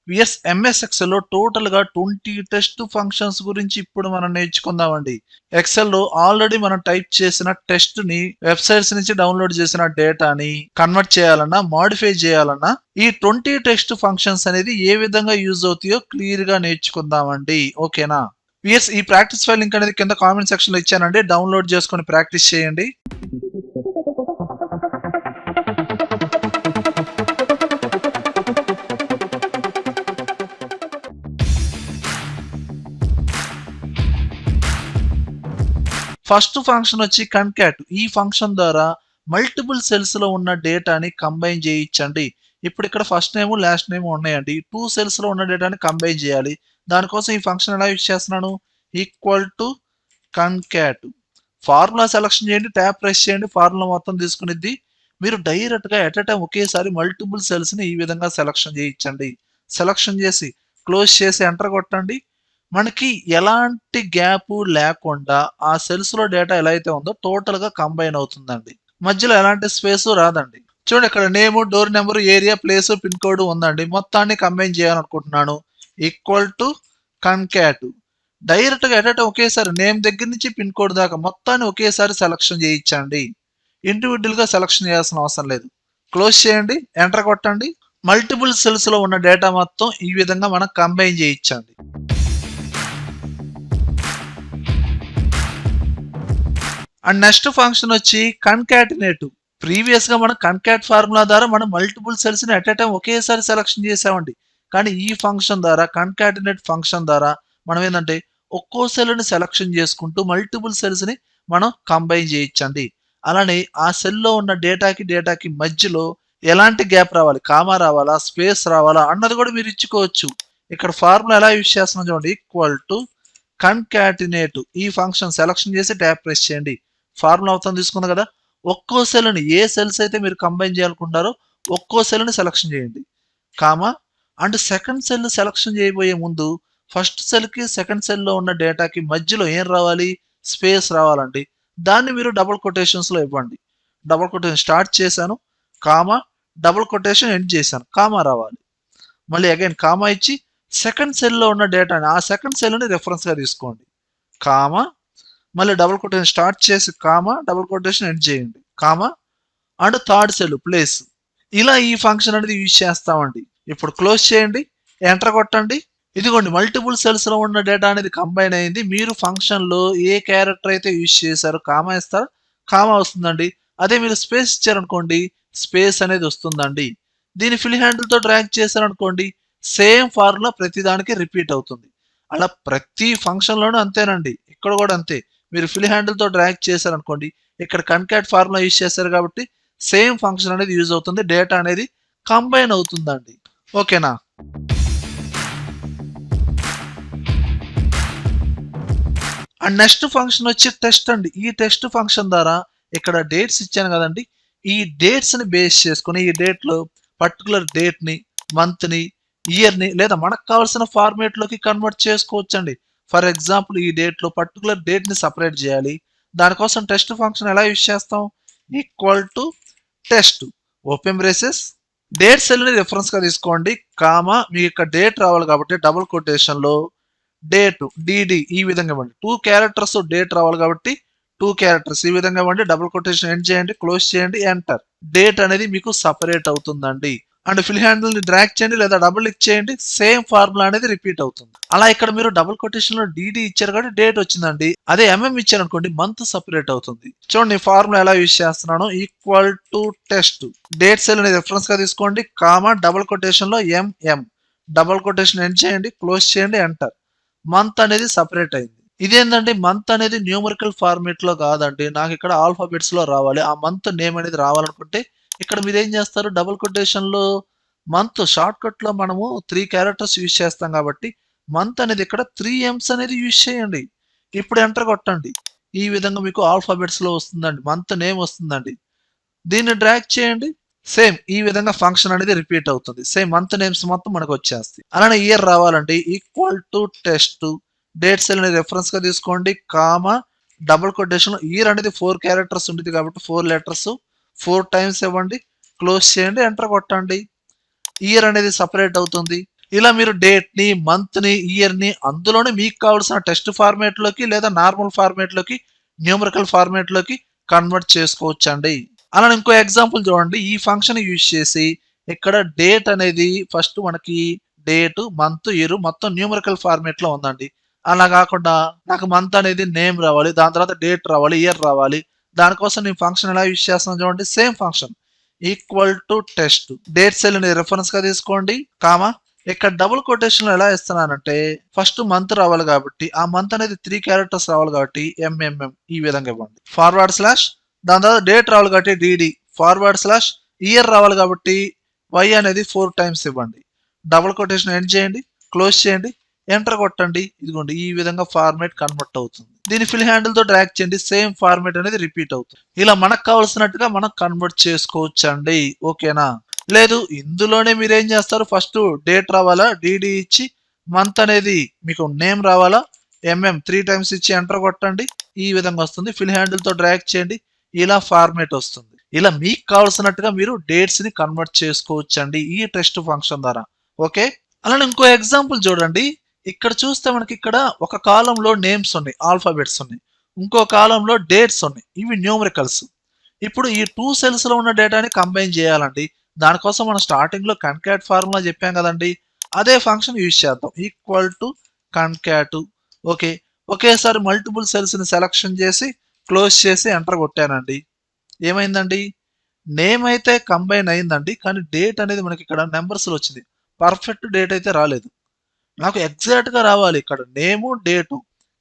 VS MS Excel లో total గా 20 test functions గురించి ఇప్పుడు మనం నేర్చుకుందామండి. ఎక్సెల్ లో ఆల్రెడీ మనం టైప్ చేసిన టెస్ట్ ని వెబ్సైట్స్ నుంచి డౌన్లోడ్ చేసిన డేటాని కన్వర్ట్ చేయాలన్నా మాడిఫై చేయాలన్నా ఈ 20 టెస్ట్ ఫంక్షన్స్ అనేది ఏ విధంగా యూజ్ అవుతాయో క్లియర్ గా నేర్చుకుందామండి. ఓకేనా? విఎస్ ఈ ప్రాక్టీస్ ఫైల్ లింక్ అనేది కింద కామెంట్ సెక్షన్ లో ఇచ్చానండి. డౌన్లోడ్ చేసుకొని ప్రాక్టీస్ చేయండి. ఫస్ట్ ఫంక్షన్ వచ్చి కన్కాట్. ఈ ఫంక్షన్ ద్వారా మల్టిపుల్ సెల్స్ లో ఉన్న డేటాని కంబైన్ చేయించండి. ఇప్పుడు ఇక్కడ ఫస్ట్ నేమ్ లాస్ట్ నేమ్ ఉన్నాయండి. 2 సెల్స్ లో ఉన్న డేటాని కంబైన్ చేయాలి. దానికోసం ఈ ఫంక్షన్ ఎలా యూజ్ చేస్తున్నాను? Equal to concat. Formula selection చేయండి, ట్యాబ్ ప్రెస్ చేయండి, ఫార్ములా మొత్తం తీసుకునిద్ది. మీరు డైరెక్ట్ గా ఎట్ ఎ టైం ఒకేసారి మల్టిపుల్ సెల్స్ ని ఈ విధంగా సెలక్షన్ చేయించండి. సెలక్షన్ చేసి క్లోజ్ చేసి ఎంటర్ కొట్టండి. మనకి ఎలాంటి గ్యాప్ లేకుండా ఆ సెల్స్ లో డేటా ఎలా అయితే ఉందో టోటల్ గా కంబైన్ అవుతుందండి. మధ్యలో ఎలాంటి స్పేస్ రాదండి. చూడండి, ఇక్కడ name, door number, area, place, pin code ఉందండి. మొత్తాన్ని కంబైన్ చేయాలనుకుంటున్నాను. Equal to concat. డైరెక్ట్ గా ఎట్ ఒకేసారి నేమ్ దగ్గర నుంచి పిన్ కోడ్ దాకా మొత్తాన్ని ఒకేసారి సెలక్షన్ చేయించండి. ఇండివిజువల్ గా సెలక్షన్ చేయాల్సిన అవసరం లేదు. క్లోజ్ చేయండి, ఎంటర్ కొట్టండి. మల్టిపుల్ సెల్స్ లో ఉన్న డేటా మొత్తం ఈ విధంగా మనం కంబైన్ చేయించండి. అండ్ నెక్స్ట్ ఫంక్షన్ వచ్చి కన్కాటినేట్. ప్రీవియస్ గా మనం కన్కాట్ ఫార్ములా ద్వారా మనం మల్టిపుల్ సెల్స్ ని ఎట్ ఎ టైం ఒకేసారి సెలక్షన్ చేసామండి. కానీ ఈ ఫంక్షన్ ద్వారా, కన్కాటినేట్ ఫంక్షన్ ద్వారా మనం ఏంటంటే ఒక్కో సెల్ ని సెలక్షన్ చేసుకుంటూ మల్టిపుల్ సెల్స్ ని మనం కంబైన్ చేయించండి. అలానే ఆ సెల్ లో ఉన్న డేటాకి మధ్యలో ఎలాంటి గ్యాప్ రావాలి, కామా రావాలా, స్పేస్ రావాలా అన్నది కూడా మీరు ఇచ్చుకోవచ్చు. ఇక్కడ ఫార్ములా ఎలా యూజ్ చేస్తున్నాం చూడండి. Equal to concatenate. ఈ ఫంక్షన్ సెలక్షన్ చేసి ట్యాబ్ ప్రెస్ చేయండి. ఫార్ములా మొత్తం తీసుకుంది కదా. ఒక్కో సెల్ని ఏ సెల్స్ అయితే మీరు కంబైన్ చేయాలనుకుంటారో ఒక్కో సెల్ని సెలక్షన్ చేయండి. Comma and second cell selection చేయబోయే ముందు ఫస్ట్ సెల్కి సెకండ్ సెల్లో ఉన్న డేటాకి మధ్యలో ఏం రావాలి? స్పేస్ రావాలండి. దాన్ని మీరు డబుల్ కొటేషన్స్లో ఇవ్వండి. డబుల్ కొటేషన్ స్టార్ట్ చేశాను, కామా, డబుల్ కొటేషన్ ఎండ్ చేశాను, కామా రావాలి. మళ్ళీ అగైన్ కామా ఇచ్చి సెకండ్ సెల్లో ఉన్న డేటాని ఆ సెకండ్ సెల్ని రెఫరెన్స్గా తీసుకోండి. కామా, మళ్ళీ డబుల్ కొటేషన్ స్టార్ట్ చేసి కామా, డబుల్ కొటేషన్ ఎండ్ చేయండి, comma and third cell place. ఇలా ఈ ఫంక్షన్ అనేది యూజ్ చేస్తామండి. ఇప్పుడు క్లోజ్ చేయండి, ఎంటర్ కొట్టండి. ఇదిగోండి, మల్టిపుల్ సెల్స్ లో ఉన్న డేటా అనేది కంబైన్ అయింది. మీరు ఫంక్షన్ లో ఏ క్యారెక్టర్ అయితే యూజ్ చేశారో కామా ఇస్తారో కామా వస్తుందండి. అదే మీరు స్పేస్ ఇచ్చారనుకోండి, స్పేస్ అనేది వస్తుందండి. దీన్ని ఫిల్ హ్యాండిల్ తో డ్రాగ్ చేశారనుకోండి, సేమ్ ఫార్ములా ప్రతి దానికి రిపీట్ అవుతుంది. అలా ప్రతి ఫంక్షన్ లోనూ అంతేనండి. ఇక్కడ కూడా అంతే. మీరు ఫిల్ హ్యాండిల్ తో డ్రాగ్ చేశారనుకోండి, ఇక్కడ కన్కాట్ ఫార్ములా యూజ్ చేశారు కాబట్టి సేమ్ ఫంక్షన్ అనేది యూజ్ అవుతుంది. డేటా అనేది కంబైన్ అవుతుందండి. ఓకేనా? అండ్ నెక్స్ట్ ఫంక్షన్ వచ్చి టెస్ట్ అండి. ఈ టెస్ట్ ఫంక్షన్ ద్వారా ఇక్కడ డేట్స్ ఇచ్చాను కదండి, ఈ డేట్స్ ని బేస్ చేసుకుని ఈ డేట్ లో పర్టికులర్ డేట్ ని, మంత్ ని, ఇయర్ ని లేదా మనకు కావాల్సిన ఫార్మేట్ లోకి కన్వర్ట్ చేసుకోవచ్చండి. ఫర్ ఎగ్జాంపుల్ ఈ డేట్ లో పర్టికులర్ డేట్ ని సపరేట్ చేయాలి. దానికోసం టెస్ట్ ఫంక్షన్ ఎలా యూజ్ చేస్తాం? Equal to test, open braces, date cell ని రిఫరెన్స్ గా తీసుకోండి, కామా, మీకు ఇక్కడ డేట్ రావాలి కాబట్టి డబుల్ కొటేషన్ లో డేట్ డిడి ఈ విధంగా ఇవ్వండి. 2 క్యారెక్టర్స్ డేట్ రావాలి కాబట్టి 2 క్యారెక్టర్స్ ఈ విధంగా ఇవ్వండి. డబుల్ కొటేషన్ ఎండ్ చేయండి, క్లోజ్ చేయండి, ఎంటర్. డేట్ అనేది మీకు సపరేట్ అవుతుందండి. అండ్ ఫిల్ హ్యాండిల్ ని డ్రాగ్ చేయండి లేదా డబుల్ క్లిక్ చేయండి, సేమ్ ఫార్ములా అనేది రిపీట్ అవుతుంది. అలా ఇక్కడ మీరు డబుల్ కొటేషన్ లో డిడి ఇచ్చారు కాబట్టి డేట్ వచ్చిందండి. అదే ఎంఎం ఇచ్చారు అనుకోండి, మంత్ సపరేట్ అవుతుంది. చూడండి ఫార్ములా ఎలా యూజ్ చేస్తున్నాను. Equal to test, date cell ని రిఫరెన్స్ గా తీసుకోండి, కామా, డబుల్ కొటేషన్ లో ఎంఎం, డబుల్ కొటేషన్ ఎండ్ చేయండి, క్లోజ్ చేయండి, ఎంటర్. మంత్ అనేది సపరేట్ అయింది. ఇదేంటంటే మంత్ అనేది న్యూమరికల్ ఫార్మేట్ లో కాదండి, నాకు ఇక్కడ ఆల్ఫాబెట్స్ లో రావాలి. ఆ మంత్ నేమ్ అనేది రావాలనుకుంటే ఇక్కడ మీరు ఏం చేస్తారు? డబుల్ కొటేషన్ లో మంత్ షార్ట్ కట్ లో మనము 3 క్యారెక్టర్స్ యూజ్ చేస్తాం కాబట్టి మంత్ అనేది ఇక్కడ 3 ఎమ్స్ అనేది యూజ్ చేయండి. ఇప్పుడు ఎంటర్ కొట్టండి. ఈ విధంగా మీకు ఆల్ఫాబెట్స్ లో వస్తుందండి, మంత్ నేమ్ వస్తుందండి. దీన్ని డ్రాగ్ చేయండి, సేమ్ ఈ విధంగా ఫంక్షన్ అనేది రిపీట్ అవుతుంది. సేమ్ మంత్ నేమ్స్ మొత్తం మనకు వచ్చేస్తాయి. అలానే ఇయర్ రావాలండి. Equal to test, date cell ని రెఫరెన్స్ గా తీసుకోండి, కామా, డబుల్ కొటేషన్. ఇయర్ అనేది 4 క్యారెక్టర్స్ ఉంటుంది కాబట్టి 4 లెటర్స్ 4 టైమ్స్ ఇవ్వండి, క్లోజ్ చేయండి, ఎంటర్ కొట్టండి. ఇయర్ అనేది సపరేట్ అవుతుంది. ఇలా మీరు డేట్ ని, మంత్ ని, ఇయర్ ని అందులోనే మీకు కావాల్సిన టెక్స్ట్ ఫార్మాట్ లోకి లేదా నార్మల్ ఫార్మాట్ లోకి, న్యూమరికల్ ఫార్మాట్ లోకి కన్వర్ట్ చేసుకోవచ్చండి. అలానే ఇంకో ఎగ్జాంపుల్ చూడండి. ఈ ఫంక్షన్ యూజ్ చేసి ఇక్కడ డేట్ అనేది ఫస్ట్ మనకి డేట్, మంత్, ఇయర్ మొత్తం న్యూమరికల్ ఫార్మాట్ లో ఉందండి. అలా కాకుండా నాకు మంత్ అనేది నేమ్ రావాలి, దాని తర్వాత డేట్ రావాలి, ఇయర్ రావాలి. దానికోసం నేను ఫంక్షన్ ఎలా యూజ్ చేస్తున్నాను చూడండి. Same function equal to test date cell ని రెఫరెన్స్ గా తీసుకోండి, కామా ఇక్కడ డబుల్ కొటేషన్ లో ఎలా ఇస్తున్నానంటే ఫస్ట్ మంత్ రావాలి కాబట్టి ఆ మంత్ అనేది 3 క్యారెక్టర్స్ రావాలి కాబట్టి ఎంఎంఎం ఈ విధంగా ఇవ్వండి. ఫార్వర్డ్ స్లాష్ దాని తర్వాత డేట్ రావాలి కాబట్టి డిడి, ఫార్వర్డ్ స్లాష్ ఇయర్ రావాలి కాబట్టి వై అనేది 4 టైమ్స్ ఇవ్వండి. డబుల్ కొటేషన్ ఎండ్ చేయండి, క్లోజ్ చేయండి, ఎంటర్ కొట్టండి. ఇదిగోండి ఈ విధంగా ఫార్మాట్ కన్వర్ట్ అవుతుంది. దీని ఫిల్ హ్యాండిల్ తో డ్రాగ్ చేయండి, సేమ్ ఫార్మాట్ అనేది రిపీట్ అవుతుంది. ఇలా మనకు కావాల్సినట్టుగా మనం కన్వర్ట్ చేసుకోవచ్చు అండి. ఓకేనా? లేదు ఇందులోనే మీరు ఏం చేస్తారు, ఫస్ట్ డేట్ రావాలా, డిడి ఇచ్చి మంత్ అనేది మీకు నేమ్ రావాలా, ఎంఎం 3 టైమ్స్ ఇచ్చి ఎంటర్ కొట్టండి. ఈ విధంగా వస్తుంది. ఫిల్ హ్యాండిల్ తో డ్రాగ్ చేయండి, ఇలా ఫార్మాట్ వస్తుంది. ఇలా మీకు కావాల్సినట్టుగా మీరు డేట్స్ ని కన్వర్ట్ చేసుకోవచ్చు అండి ఈ టెస్ట్ ఫంక్షన్ ద్వారా. ఓకే, అలానే ఇంకో ఎగ్జాంపుల్ చూడండి. ఇక్కడ చూస్తే మనకి ఇక్కడ ఒక కాలంలో నేమ్స్ ఉన్నాయి, ఆల్ఫాబెట్స్ ఉన్నాయి, ఇంకో కాలంలో డేట్స్ ఉన్నాయి, ఇవి న్యూమరికల్స్. ఇప్పుడు ఈ 2 సెల్స్ లో ఉన్న డేటాని కంబైన్ చేయాలండి. దానికోసం మనం స్టార్టింగ్ లో కన్కాట్ ఫార్ములా చెప్పాం కదండి, అదే ఫంక్షన్ యూజ్ చేద్దాం. Equal to concat. ఓకే, ఒకేసారి మల్టిపుల్ సెల్స్ ని సెలక్షన్ చేసి క్లోజ్ చేసి ఎంటర్ కొట్టానండి. ఏమైందండి, నేమ్ అయితే కంబైన్ అయిందండి, కానీ డేట్ అనేది మనకి ఇక్కడ నెంబర్స్ లో వచ్చింది. పర్ఫెక్ట్ డేట్ అయితే రాలేదు. నాకు ఎగ్జాక్ట్ గా రావాలి, ఇక్కడ నేము డేటు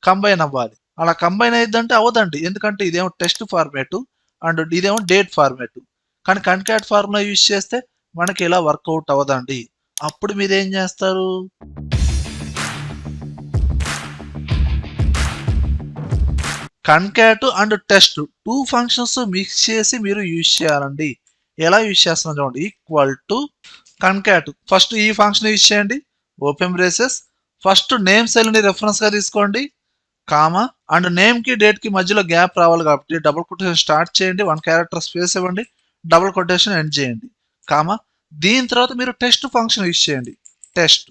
కంబైన్ అవ్వాలి. అలా కంబైన్ అయ్యిద్దంటే అవదండి, ఎందుకంటే ఇదేమో టెస్ట్ ఫార్మాట్ అండ్ ఇదేమో డేట్ ఫార్మాట్. కానీ కన్కాట్ ఫార్ములా యూజ్ చేస్తే మనకి ఇలా వర్కౌట్ అవ్వదండి. అప్పుడు మీరు ఏం చేస్తారు, concat and test 2 functions mix చేసి మీరు యూజ్ చేయాలండి. ఎలా యూజ్ చేస్తున్నాం చూడండి. ఈక్వల్ టు కన్కాట్, ఫస్ట్ ఈ ఫంక్షన్ యూజ్ చేయండి, open braces, first name cell ని రెఫరెన్స్ గా తీసుకోండి, కామా అండ్ నేమ్ కి డేట్ కి మధ్యలో గ్యాప్ రావాలి కాబట్టి డబుల్ కొటేషన్ స్టార్ట్ చేయండి, 1 క్యారెక్టర్ స్పేస్ ఇవ్వండి, డబుల్ కొటేషన్ ఎండ్ చేయండి, కామా. దీని తర్వాత మీరు టెస్ట్ ఫంక్షన్ యూజ్ చేయండి, టెస్ట్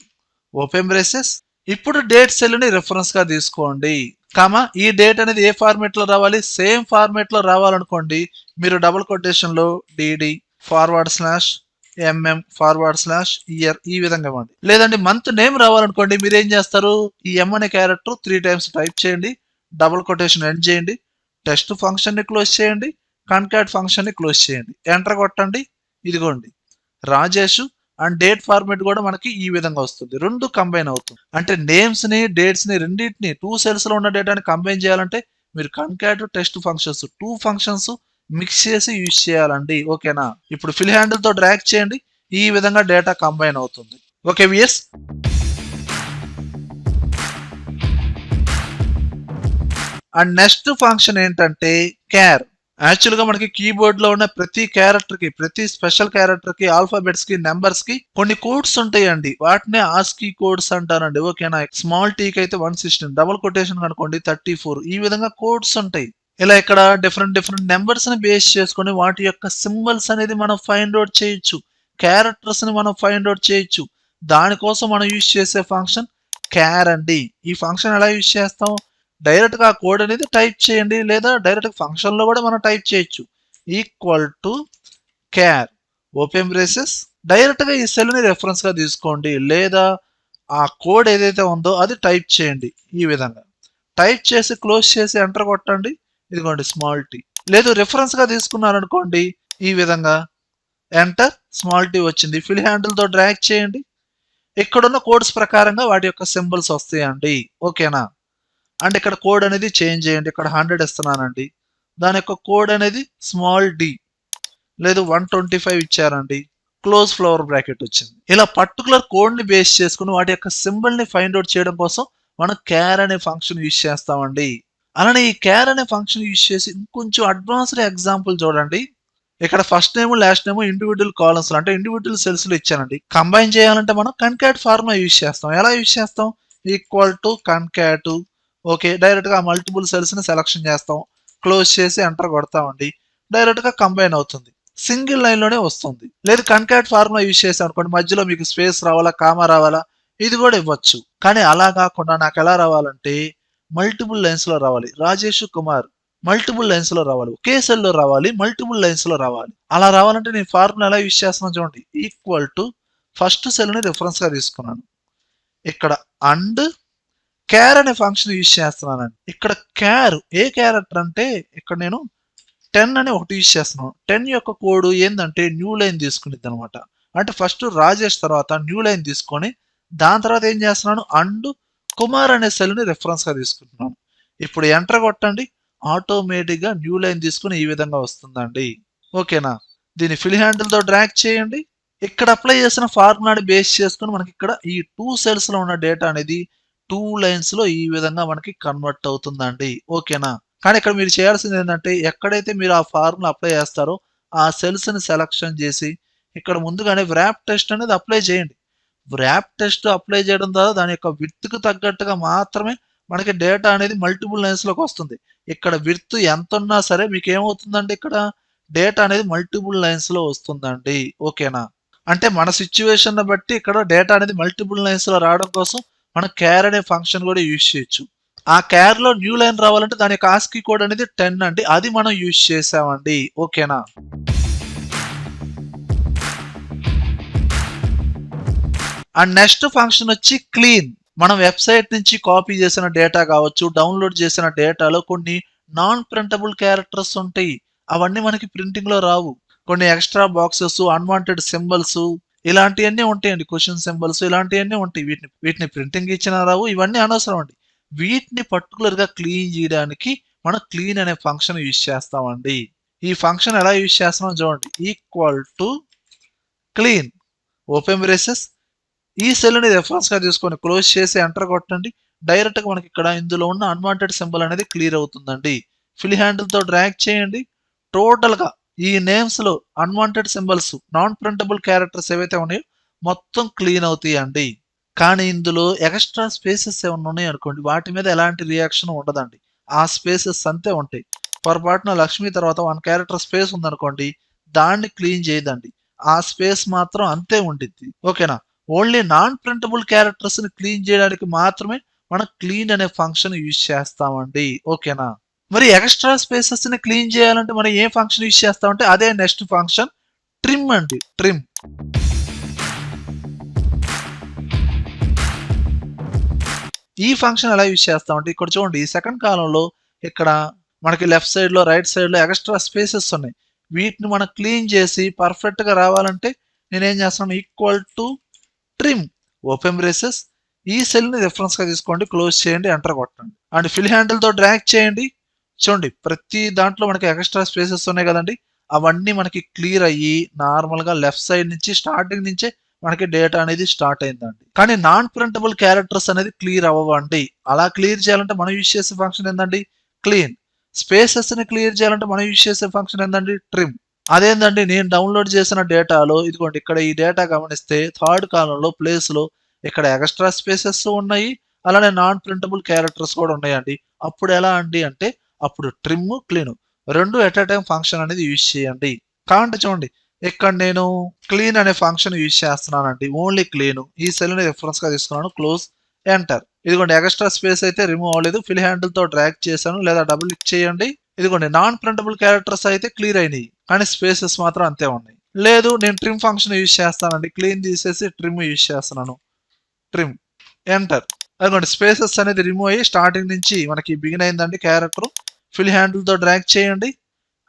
ఓపెన్ బ్రేసెస్. ఇప్పుడు డేట్ సెల్ ని రెఫరెన్స్ గా తీసుకోండి, కామా ఈ డేట్ అనేది ఏ ఫార్మాట్ లో రావాలి, సేమ్ ఫార్మాట్ లో రావాలనుకోండి మీరు డబుల్ కొటేషన్ లో DD forward slash MM forward slash year ఈ విధంగా ఇవ్వండి. లేదండి మంత్ నేమ్ రావాలనుకోండి మీరు ఏం చేస్తారు, ఈ ఎం అనే క్యారెక్టర్ 3 టైమ్స్ టైప్ చేయండి, డబుల్ కొటేషన్ ఎండ్ చేయండి, టెస్ట్ ఫంక్షన్ ని క్లోజ్ చేయండి, కన్కాట్ ఫంక్షన్ ని క్లోజ్ చేయండి, ఎంటర్ కొట్టండి. ఇదిగోండి రాజేష్ అండ్ డేట్ ఫార్మాట్ కూడా మనకి ఈ విధంగా వస్తుంది. రెండు కంబైన్ అవుతుంది. అంటే నేమ్స్ ని డేట్స్ ని రెండింటిని 2 సెల్స్ లో ఉన్న డేటాని కంబైన్ చేయాలంటే మీరు concat test functions 2 functions mix చేసి యూజ్ చేయాలండి. ఓకేనా? ఇప్పుడు ఫిల్ హ్యాండిల్ తో డ్రాగ్ చేయండి, ఈ విధంగా డేటా కంబైన్ అవుతుంది. Okay weirs, and next function ఏంటంటే క్యార్. యాక్చువల్ గా మనకి కీబోర్డ్ లో ఉన్న ప్రతి క్యారెక్టర్ కి, ప్రతి స్పెషల్ క్యారెక్టర్ కి, ఆల్ఫాబెట్స్ కి, నెంబర్స్ కి కొన్ని కోడ్స్ ఉంటాయండి, వాటినే ఆస్కీ కోడ్స్ అంటారండి. ఓకేనా? స్మాల్ టీ కి అయితే 116, డబుల్ కొటేషన్ కనుకోండి 34, ఈ విధంగా కోడ్స్ ఉంటాయి. ఇలా ఇక్కడ డిఫరెంట్ నెంబర్స్ ని బేస్ చేసుకొని వాటి యొక్క సింబల్స్ అనేది మనం ఫైండ్ అవుట్ చేయొచ్చు, క్యారెక్టర్స్ ని మనం ఫైండ్ అవుట్ చేయొచ్చు. దానికోసం మనం యూజ్ చేసే ఫంక్షన్ క్యార్ అండి. ఈ ఫంక్షన్ ఎలా యూజ్ చేస్తాం, డైరెక్ట్ గా కోడ్ అనేది టైప్ చేయండి, లేదా డైరెక్ట్ ఫంక్షన్ లో కూడా మనం టైప్ చేయొచ్చు. Equal to char open braces, direct గా ఈ సెల్ ని రెఫరెన్స్ గా తీసుకోండి, లేదా ఆ కోడ్ ఏదైతే ఉందో అది టైప్ చేయండి. ఈ విధంగా టైప్ చేసి క్లోజ్ చేసి ఎంటర్ కొట్టండి. ఇదిగోండి స్మాల్ టీ. లేదు రిఫరెన్స్ గా తీసుకున్నారనుకోండి, ఈ విధంగా ఎంటర్ స్మాల్ టీ వచ్చింది. ఫిల్ హ్యాండిల్ తో డ్రాగ్ చేయండి, ఇక్కడున్న కోడ్స్ ప్రకారంగా వాటి యొక్క సింబల్స్ వస్తాయండి. ఓకేనా? అండ్ ఇక్కడ కోడ్ అనేది చేంజ్ చేయండి, ఇక్కడ 100 ఇస్తున్నానండి, దాని యొక్క కోడ్ అనేది స్మాల్ డి, లేదు 125 ఇచ్చారండి, క్లోజ్ ఫ్లవర్ బ్రాకెట్ వచ్చింది. ఇలా పర్టికులర్ కోడ్ ని బేస్ చేసుకుని వాటి యొక్క సింబల్ ని ఫైండ్ అవుట్ చేయడం కోసం మనం క్యార్ అనే ఫంక్షన్ యూజ్ చేస్తామండి. అలానే ఈ క్యార్ అనే ఫంక్షన్ యూజ్ చేసి ఇంకొంచెం అడ్వాన్స్డ్ ఎగ్జాంపుల్ చూడండి. ఇక్కడ first name last name individual columns అంటే ఇండివిజువల్ సెల్స్ లో ఇచ్చానండి. కంబైన్ చేయాలంటే మనం కన్కాట్ ఫార్ములా యూజ్ చేస్తాం. ఎలా యూజ్ చేస్తాం, equal to concat. Okay, direct గా మల్టిపుల్ సెల్స్ ని సెలక్షన్ చేస్తాం, క్లోజ్ చేసి ఎంటర్ కొడతామండి, డైరెక్ట్ గా కంబైన్ అవుతుంది. సింగిల్ లైన్ లోనే వస్తుంది. లేదు కన్కాట్ ఫార్ములా యూజ్ చేసాం అనుకోండి, మధ్యలో మీకు స్పేస్ రావాలా, కామా రావాలా, ఇది కూడా ఇవ్వచ్చు. కానీ అలా కాకుండా నాకు ఎలా రావాలంటే మల్టిపుల్ లైన్స్ లో రావాలి. రాజేష్ కుమార్ మల్టిపుల్ లైన్స్ లో రావాలి, ఒకే సెల్ లో రావాలి, మల్టిపుల్ లైన్స్ లో రావాలి. అలా రావాలంటే నేను ఫార్ములా ఎలా యూజ్ చేస్తున్నాను చూడండి. ఈక్వల్ టు ఫస్ట్ సెల్ ని రిఫరెన్స్ గా తీసుకున్నాను. ఇక్కడ అండ్ క్యార్ అనే ఫంక్షన్ యూజ్ చేస్తున్నానండి. ఇక్కడ క్యార్ ఏ క్యారెక్టర్ అంటే ఇక్కడ నేను 10 అని ఒకటి యూజ్ చేస్తున్నాను. 10 యొక్క కోడ్ ఏంటంటే న్యూ లైన్ తీసుకునిద్ది అనమాట. అంటే ఫస్ట్ రాజేష్ తర్వాత న్యూ లైన్ తీసుకొని దాని తర్వాత ఏం చేస్తున్నాను, అండ్ కుమార్ అనే సెల్ ని రిఫరెన్స్ గా తీసుకుంటున్నాను. ఇప్పుడు ఎంటర్ కొట్టండి, ఆటోమేటిక్ గా న్యూ లైన్ తీసుకుని ఈ విధంగా వస్తుందండి. ఓకేనా? దీన్ని ఫిల్ హ్యాండిల్ తో డ్రాగ్ చేయండి. ఇక్కడ అప్లై చేసిన ఫార్ములాని బేస్ చేసుకుని మనకి ఇక్కడ ఈ 2 సెల్స్ లో ఉన్న డేటా అనేది 2 లైన్స్ లో ఈ విధంగా మనకి కన్వర్ట్ అవుతుందండి. ఓకేనా? కానీ ఇక్కడ మీరు చేయాల్సింది ఏంటంటే ఎక్కడైతే మీరు ఆ ఫార్ములా అప్లై చేస్తారో ఆ సెల్స్ ని సెలక్షన్ చేసి ఇక్కడ ముందుగానే వ్రాప్ టెస్ట్ అనేది అప్లై చేయండి. వ్రాప్ టెస్ట్ అప్లై చేయడం ద్వారా దాని యొక్క విడ్త్ కు తగ్గట్టుగా మాత్రమే మనకి డేటా అనేది మల్టిపుల్ లైన్స్ లోకి వస్తుంది. ఇక్కడ విడ్త్ ఎంత ఉన్నా సరే మీకు ఏమవుతుందండి, ఇక్కడ డేటా అనేది మల్టిపుల్ లైన్స్ లో వస్తుందండి. ఓకేనా? అంటే మన సిచ్యువేషన్ బట్టి ఇక్కడ డేటా అనేది మల్టిపుల్ లైన్స్ లో రావడం కోసం మనం క్యార్ అనే ఫంక్షన్ కూడా యూజ్ చేయొచ్చు. ఆ క్యార్ లో న్యూ లైన్ రావాలంటే దాని యొక్క ఆస్కీ కోడ్ అనేది 10 అండి, అది మనం యూజ్ చేసామండి. ఓకేనా? అండ్ నెక్స్ట్ ఫంక్షన్ వచ్చి క్లీన్. మనం వెబ్సైట్ నుంచి కాపీ చేసిన డేటా కావచ్చు, డౌన్లోడ్ చేసిన డేటాలో కొన్ని నాన్ ప్రింటబుల్ క్యారెక్టర్స్ ఉంటాయి. అవన్నీ మనకి ప్రింటింగ్ లో రావు. కొన్ని ఎక్స్ట్రా బాక్సెస్, అన్వాంటెడ్ సింబల్స్ ఇలాంటివన్నీ ఉంటాయండి, క్వశ్చన్ సింబల్స్ ఇలాంటివన్నీ ఉంటాయి. వీటిని ప్రింటింగ్ ఇచ్చినా రావు, ఇవన్నీ అనవసరం అండి. వీటిని పర్టికులర్ గా క్లీన్ చేయడానికి మనం క్లీన్ అనే ఫంక్షన్ యూజ్ చేస్తామండి. ఈ ఫంక్షన్ ఎలా యూజ్ చేస్తామో చూడండి. Equal to clean open braces, ఈ సెల్ ని రెఫరెన్స్ గా తీసుకొని క్లోజ్ చేసి ఎంటర్ కొట్టండి. డైరెక్ట్ గా మనకి ఇక్కడ ఇందులో ఉన్న అన్వాంటెడ్ సింబల్ అనేది క్లియర్ అవుతుందండి. ఫిల్ హ్యాండిల్ తో డ్రాగ్ చేయండి. టోటల్ గా ఈ నేమ్స్ లో unwanted symbols, non printable characters ఏవైతే ఉన్నాయో మొత్తం క్లీన్ అవుతాయి అండి. కానీ ఇందులో ఎక్స్ట్రా స్పేసెస్ ఏమైనా ఉన్నాయి అనుకోండి, వాటి మీద ఎలాంటి రియాక్షన్ ఉండదండి. ఆ స్పేసెస్ అంతే ఉంటాయి. పొరపాటున లక్ష్మి తర్వాత 1 క్యారెక్టర్ స్పేస్ ఉందనుకోండి, దాన్ని క్లీన్ చేయదండి. ఆ స్పేస్ మాత్రం అంతే ఉండిద్ది. ఓకేనా? ఓన్లీ నాన్ ప్రింటబుల్ క్యారెక్టర్స్ ని క్లీన్ చేయడానికి మాత్రమే మనం క్లీన్ అనే ఫంక్షన్ యూజ్ చేస్తామండి. ఓకేనా? మరి ఎక్స్ట్రా స్పేసెస్ ని క్లీన్ చేయాలంటే మనం ఏ ఫంక్షన్ యూజ్ చేస్తామంటే అదే నెక్స్ట్ ఫంక్షన్ ట్రిమ్ అండి. ట్రిమ్ ఈ ఫంక్షన్ ఎలా యూజ్ చేస్తామంటే ఇక్కడ చూడండి, ఈ సెకండ్ కాలంలో ఇక్కడ మనకి లెఫ్ట్ సైడ్ లో, రైట్ సైడ్ లో ఎక్స్ట్రా స్పేసెస్ ఉన్నాయి. వీటిని మనం క్లీన్ చేసి పర్ఫెక్ట్ గా రావాలంటే నేనేం చేస్తున్నాను, equal to trim open braces, ఈ సెల్ ని రిఫరెన్స్ గా తీసుకోండి, క్లోజ్ చేయండి, ఎంటర్ కొట్టండి. అండ్ ఫిల్ హ్యాండిల్ తో డ్రాగ్ చేయండి. చూడండి, ప్రతి దాంట్లో మనకి ఎక్స్ట్రా స్పేసెస్ ఉన్నాయి కదండి, అవన్నీ మనకి క్లియర్ అయ్యి నార్మల్ గా లెఫ్ట్ సైడ్ నుంచి స్టార్టింగ్ నుంచే మనకి డేటా అనేది స్టార్ట్ అయిందండి. కానీ నాన్ ప్రింటబుల్ క్యారెక్టర్స్ అనేది క్లియర్ అవ్వండి. అలా క్లియర్ చేయాలంటే మనం యూజ్ చేసే ఫంక్షన్ ఏంటండి, క్లీన్. స్పేసెస్ ని క్లియర్ చేయాలంటే మనం యూజ్ చేసే ఫంక్షన్ ఏంటండి, ట్రిమ్. అదేంటండి, నేను డౌన్లోడ్ చేసిన డేటాలో ఇదిగోండి ఇక్కడ ఈ డేటా గమనిస్తే థర్డ్ కాలంలో ప్లేస్ లో ఇక్కడ ఎక్స్ట్రా స్పేసెస్ ఉన్నాయి, అలానే నాన్ ప్రింటబుల్ క్యారెక్టర్స్ కూడా ఉన్నాయండి. అప్పుడు ఎలా అండి అంటే అప్పుడు ట్రిమ్, క్లీన్ రెండు ఎట్ ఎ టైం ఫంక్షన్ అనేది యూజ్ చేయండి. కాబట్టి చూడండి, ఇక్కడ నేను క్లీన్ అనే ఫంక్షన్ యూజ్ చేస్తున్నానండి, ఓన్లీ క్లీన్. ఈ సెల్ ని రిఫరెన్స్ గా తీసుకున్నాను, క్లోజ్, ఎంటర్. ఇదిగోండి ఎక్స్ట్రా స్పేస్ అయితే రిమూవ్ అవ్వలేదు. ఫిల్ హ్యాండిల్ తో డ్రాగ్ చేశాను లేదా డబుల్ క్లిక్ చేయండి. ఇదిగోండి నాన్ ప్రింటబుల్ క్యారెక్టర్స్ అయితే క్లియర్ అయినాయి, కానీ స్పేసెస్ మాత్రం అంతే ఉన్నాయి. లేదు నేను ట్రిమ్ ఫంక్షన్ యూజ్ చేస్తానండి, క్లీన్ తీసేసి ట్రిమ్ యూజ్ చేస్తున్నాను, ట్రిమ్, ఎంటర్. అదిగోండి స్పేసెస్ అనేది రిమూవ్ అయ్యి స్టార్టింగ్ నుంచి మనకి బిగిన్ అయిందండి క్యారెక్టర్. ఫిల్ హ్యాండిల్ తో డ్రాగ్ చేయండి,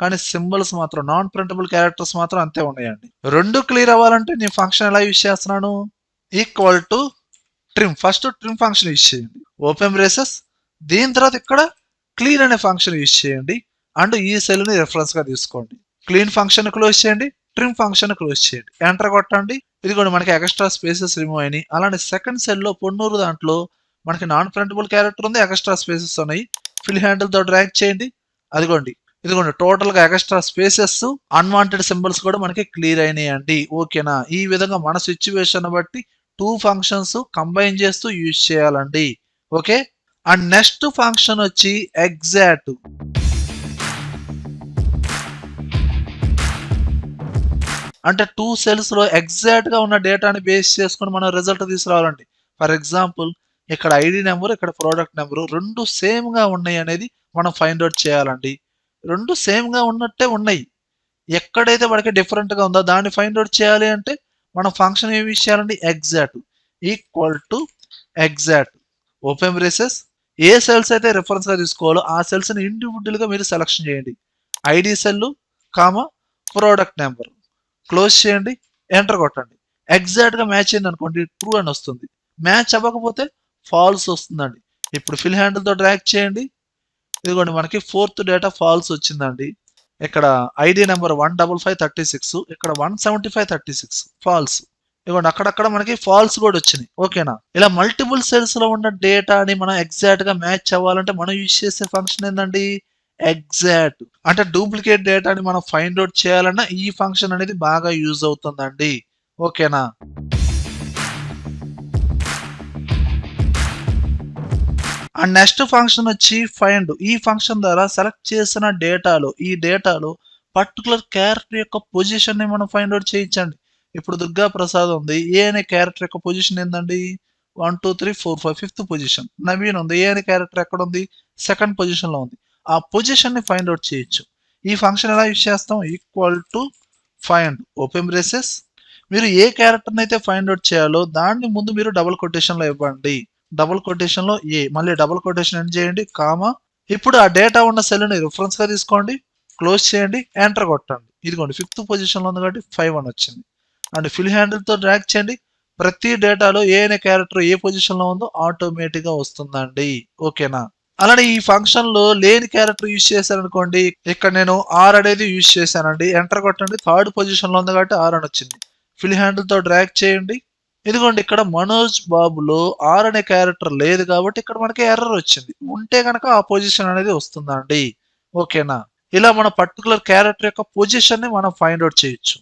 కానీ సింబల్స్ మాత్రం, నాన్ ప్రింటబుల్ క్యారెక్టర్స్ మాత్రం అంతే ఉన్నాయండి. రెండు క్లియర్ అవ్వాలంటే నేను ఫంక్షన్ ఎలా యూజ్ చేస్తున్నాను, equal to trim. First trim function use చేయండి, ఓపెన్ బ్రేసెస్, దీని తర్వాత ఇక్కడ క్లీన్ అనే ఫంక్షన్ యూజ్ చేయండి. అండ్ ఈ సెల్ ని రెఫరెన్స్ గా తీసుకోండి. క్లీన్ ఫంక్షన్ క్లోజ్ చేయండి, ట్రిమ్ ఫంక్షన్ క్లోజ్ చేయండి, ఎంటర్ కొట్టండి. ఇదిగోండి మనకి ఎక్స్ట్రా స్పేసెస్ రిమూవ్ అయినాయి. అలానే సెకండ్ సెల్ లో పొన్నూరు దాంట్లో మనకి నాన్ ప్రింటబుల్ క్యారెక్టర్ ఉంది, ఎక్స్ట్రా స్పేసెస్ ఉన్నాయి. ఫిల్ హ్యాండిల్ తో డ్రాగ్ చేయండి. అదిగోండి ఇదిగోండి టోటల్ గా ఎక్స్ట్రా స్పేసెస్, అన్వాంటెడ్ సింబల్స్ కూడా మనకి క్లియర్ అయినాయి అండి. ఓకేనా? ఈ విధంగా మన సిచ్యువేషన్ బట్టి 2 ఫంక్షన్స్ కంబైన్ చేస్తూ యూజ్ చేయాలండి. ఓకే. అండ్ నెక్స్ట్ ఫంక్షన్ వచ్చి ఎగ్జాక్ట్. అంటే 2 సెల్స్ లో ఎగ్జాక్ట్ గా ఉన్న డేటాని బేస్ చేసుకొని మనం రిజల్ట్ తీసుకురావాలండి. ఫర్ ఎగ్జాంపుల్ ఇక్కడ ఐడి నెంబర్, ఇక్కడ ప్రోడక్ట్ నెంబరు 2 సేమ్ గా ఉన్నాయి అనేది మనం ఫైండ్ అవుట్ చేయాలండి. 2 సేమ్ గా ఉన్నట్టే ఉన్నాయి. ఎక్కడైతే మనకి డిఫరెంట్ గా ఉందో దాన్ని ఫైండ్ అవుట్ చేయాలి అంటే మనం ఫంక్షన్ ఏమి యూజ్ చేయాలండి? Exact equal to exact open braces A cells అయితే రిఫరెన్స్ గా తీసుకోవాలో ఆ సెల్స్ ని ఇండివిజువల్ గా మీరు సెలెక్షన్ చేయండి. ID cell comma product number close చేయండి, ఎంటర్ కొట్టండి. ఎగ్జాక్ట్ గా మ్యాచ్ అయింది అనుకోండి ట్రూ అని వస్తుంది. మ్యాచ్ అవ్వకపోతే ఫాల్స్ వస్తుందండి. ఇప్పుడు ఫిల్ హ్యాండిల్ తో డ్రాగ్ చేయండి. ఇదిగోండి మనకి 4th డేటా ఫాల్స్ వచ్చిందండి. ఇక్కడ ఐడి నెంబర్ 15536, ఇక్కడ 17536 ఫాల్స్. ఇదిగోండి అక్కడక్కడ మనకి ఫాల్స్ కూడా వచ్చినాయి. ఓకేనా? ఇలా మల్టిపుల్ సెల్స్ లో ఉన్న డేటాని మనం ఎగ్జాక్ట్ గా మ్యాచ్ అవ్వాలంటే మనం యూజ్ చేసే ఫంక్షన్ ఏంటండి? ఎగ్జాక్ట్. అంటే డూప్లికేట్ డేటాని మనం ఫైండ్ అవుట్ చేయాలన్నా ఈ ఫంక్షన్ అనేది బాగా యూజ్ అవుతుందండి. ఓకేనా? అండ్ నెక్స్ట్ ఫంక్షన్ వచ్చి ఫైండ్. ఈ ఫంక్షన్ ద్వారా సెలెక్ట్ చేసిన ఈ డేటాలో పర్టికులర్ క్యారెక్టర్ యొక్క పొజిషన్ ని మనం ఫైండ్ అవుట్ చేయించండి. ఇప్పుడు దుర్గా ప్రసాద్ ఉంది. ఏ అనే క్యారెక్టర్ యొక్క పొజిషన్ ఏందండి? 1 2 3 4 5 5th పొజిషన్. నవీన్ ఉంది. ఏ అనే క్యారెక్టర్ ఎక్కడ ఉంది? 2nd పొజిషన్ లో ఉంది. ఆ పొజిషన్ ని ఫైండ్ అవుట్ చేయొచ్చు. ఈ ఫంక్షన్ ఎలా యూజ్ చేస్తాం? Equal to find open braces. మీరు ఏ క్యారెక్టర్ అయితే ఫైండ్ అవుట్ చేయాలో దాన్ని ముందు మీరు డబుల్ కొటేషన్ లో ఇవ్వండి. డబుల్ కొటేషన్ లో ఏ, మళ్ళీ డబుల్ కొటేషన్ ఎండ్ చేయండి, కామా. ఇప్పుడు ఆ డేటా ఉన్న సెల్ ని రిఫరెన్స్ గా తీసుకోండి, క్లోజ్ చేయండి, ఎంటర్ కొట్టండి. ఇదిగోండి 5th పొజిషన్ లో ఉంది కాబట్టి 5 అని వచ్చింది. అండ్ ఫిల్ హ్యాండిల్ తో డ్రాగ్ చేయండి. ప్రతి డేటాలో ఏ అనే క్యారెక్టర్ ఏ పొజిషన్ లో ఉందో ఆటోమేటిక్ గా వస్తుందండి. ఓకేనా? అలానే ఈ ఫంక్షన్ లో లేని క్యారెక్టర్ యూజ్ చేశాను అనుకోండి, ఇక్కడ నేను ఆర్ అనేది యూజ్ చేశానండి. ఎంటర్ కొట్టండి. 3rd పొజిషన్ లో ఉంది కాబట్టి ఆర్ అని వచ్చింది. ఫిల్ హ్యాండిల్ తో డ్రాగ్ చేయండి. ఇదిగోండి ఇక్కడ మనోజ్ బాబులో ఆర్ అనే క్యారెక్టర్ లేదు కాబట్టి ఇక్కడ మనకి ఎర్రర్ వచ్చింది. ఉంటే కనుక ఆ పొజిషన్ అనేది వస్తుందండి. ఓకేనా? ఇలా మన పర్టికులర్ క్యారెక్టర్ యొక్క పొజిషన్ ని మనం ఫైండ్ అవుట్ చేయొచ్చు.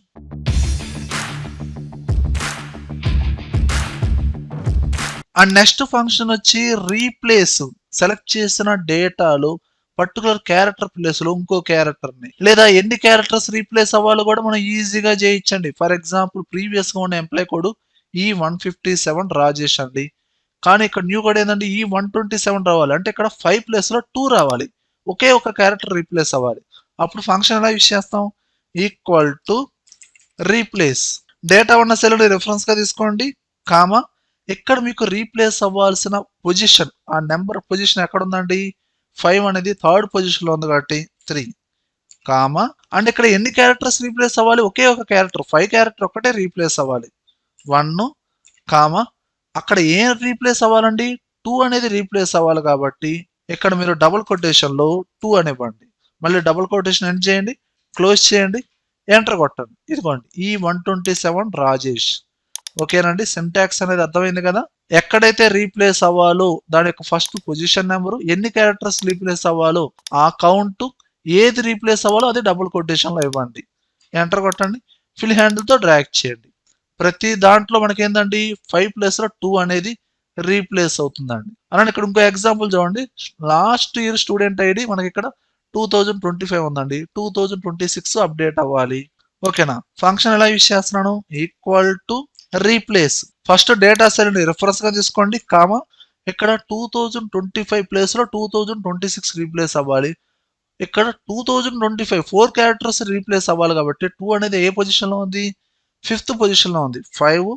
అండ్ నెక్స్ట్ ఫంక్షన్ వచ్చి రీప్లేస్. సెలెక్ట్ చేసిన డేటాలో పర్టికులర్ క్యారెక్టర్ ప్లేస్ లో ఇంకో క్యారెక్టర్ ని లేదా ఎన్ని క్యారెక్టర్స్ రీప్లేస్ అవ్వాలో కూడా మనం ఈజీగా చేయొచ్చండి. ఫర్ ఎగ్జాంపుల్ ప్రీవియస్ గా ఉన్న ఎంప్లాయ్ కోడ్ E157 రాజేష్ అండి. కానీ ఇక్కడ న్యూ కోడ్ ఏంటంటే E127 రావాలి. అంటే ఇక్కడ 5 ప్లేస్ లో 2 రావాలి. ఒకే ఒక క్యారెక్టర్ రీప్లేస్ అవ్వాలి. అప్పుడు ఫంక్షన్ ఎలా యూజ్ చేస్తాం? Equal to replace. డేటా ఉన్న సెల్ ని రిఫరెన్స్ గా తీసుకోండి, కామా. ఇక్కడ మీకు రీప్లేస్ అవ్వాల్సిన పొజిషన్, ఆ నెంబర్ పొజిషన్ ఎక్కడ ఉందండి? 5 అనేది 3rd పొజిషన్ లో ఉంది కాబట్టి 3, కామా. అండ్ ఇక్కడ ఎన్ని క్యారెక్టర్స్ రీప్లేస్ అవ్వాలి? ఒకే ఒక క్యారెక్టర్ 5 క్యారెక్టర్ ఒకటే రీప్లేస్ అవ్వాలి. 1, కామా. అక్కడ ఏం రీప్లేస్ అవ్వాలండి? 2 అనేది రీప్లేస్ అవ్వాలి కాబట్టి ఇక్కడ మీరు డబుల్ కొటేషన్ లో 2 అని ఇవ్వండి. మళ్ళీ డబుల్ కొటేషన్ ఎండ్ చేయండి, క్లోజ్ చేయండి, ఎంటర్ కొట్టండి. ఇదిగోండి E127 రాజేష్. ఓకేనండి? సింటాక్స్ అనేది అర్థమైంది కదా? ఎక్కడైతే రీప్లేస్ అవ్వాలో దాని యొక్క ఫస్ట్ పొజిషన్ నెంబరు, ఎన్ని క్యారెక్టర్స్ రీప్లేస్ అవ్వాలో ఆ కౌంట్, ఏది రీప్లేస్ అవ్వాలో అది డబుల్ కొటేషన్ లో ఇవ్వండి, ఎంటర్ కొట్టండి. ఫిల్ హ్యాండిల్ తో డ్రాగ్ చేయండి. ప్రతి దాంట్లో మనకి ఏంటండి? 5 ప్లేస్ లో 2 అనేది రీప్లేస్ అవుతుందండి. అలానే ఇక్కడ ఇంకో ఎగ్జాంపుల్ చూడండి. లాస్ట్ ఇయర్ స్టూడెంట్ ఐడి మనకి ఇక్కడ 2025 ఉందండి. 2026 అప్డేట్ అవ్వాలి. ఓకేనా? ఫంక్షన్ ఎలా యూజ్ చేస్తున్నాను? Equal to replace. First data cell ని రిఫరెన్స్ గా తీసుకోండి, కామా. ఇక్కడ 2025 ప్లేస్ లో 2026 రీప్లేస్ అవ్వాలి. ఇక్కడ 2025 4 క్యారెక్టర్స్ రీప్లేస్ అవ్వాలి కాబట్టి 2 అనేది ఏ పొజిషన్ లో ఉంది? 5th పొజిషన్ లో ఉంది. 5,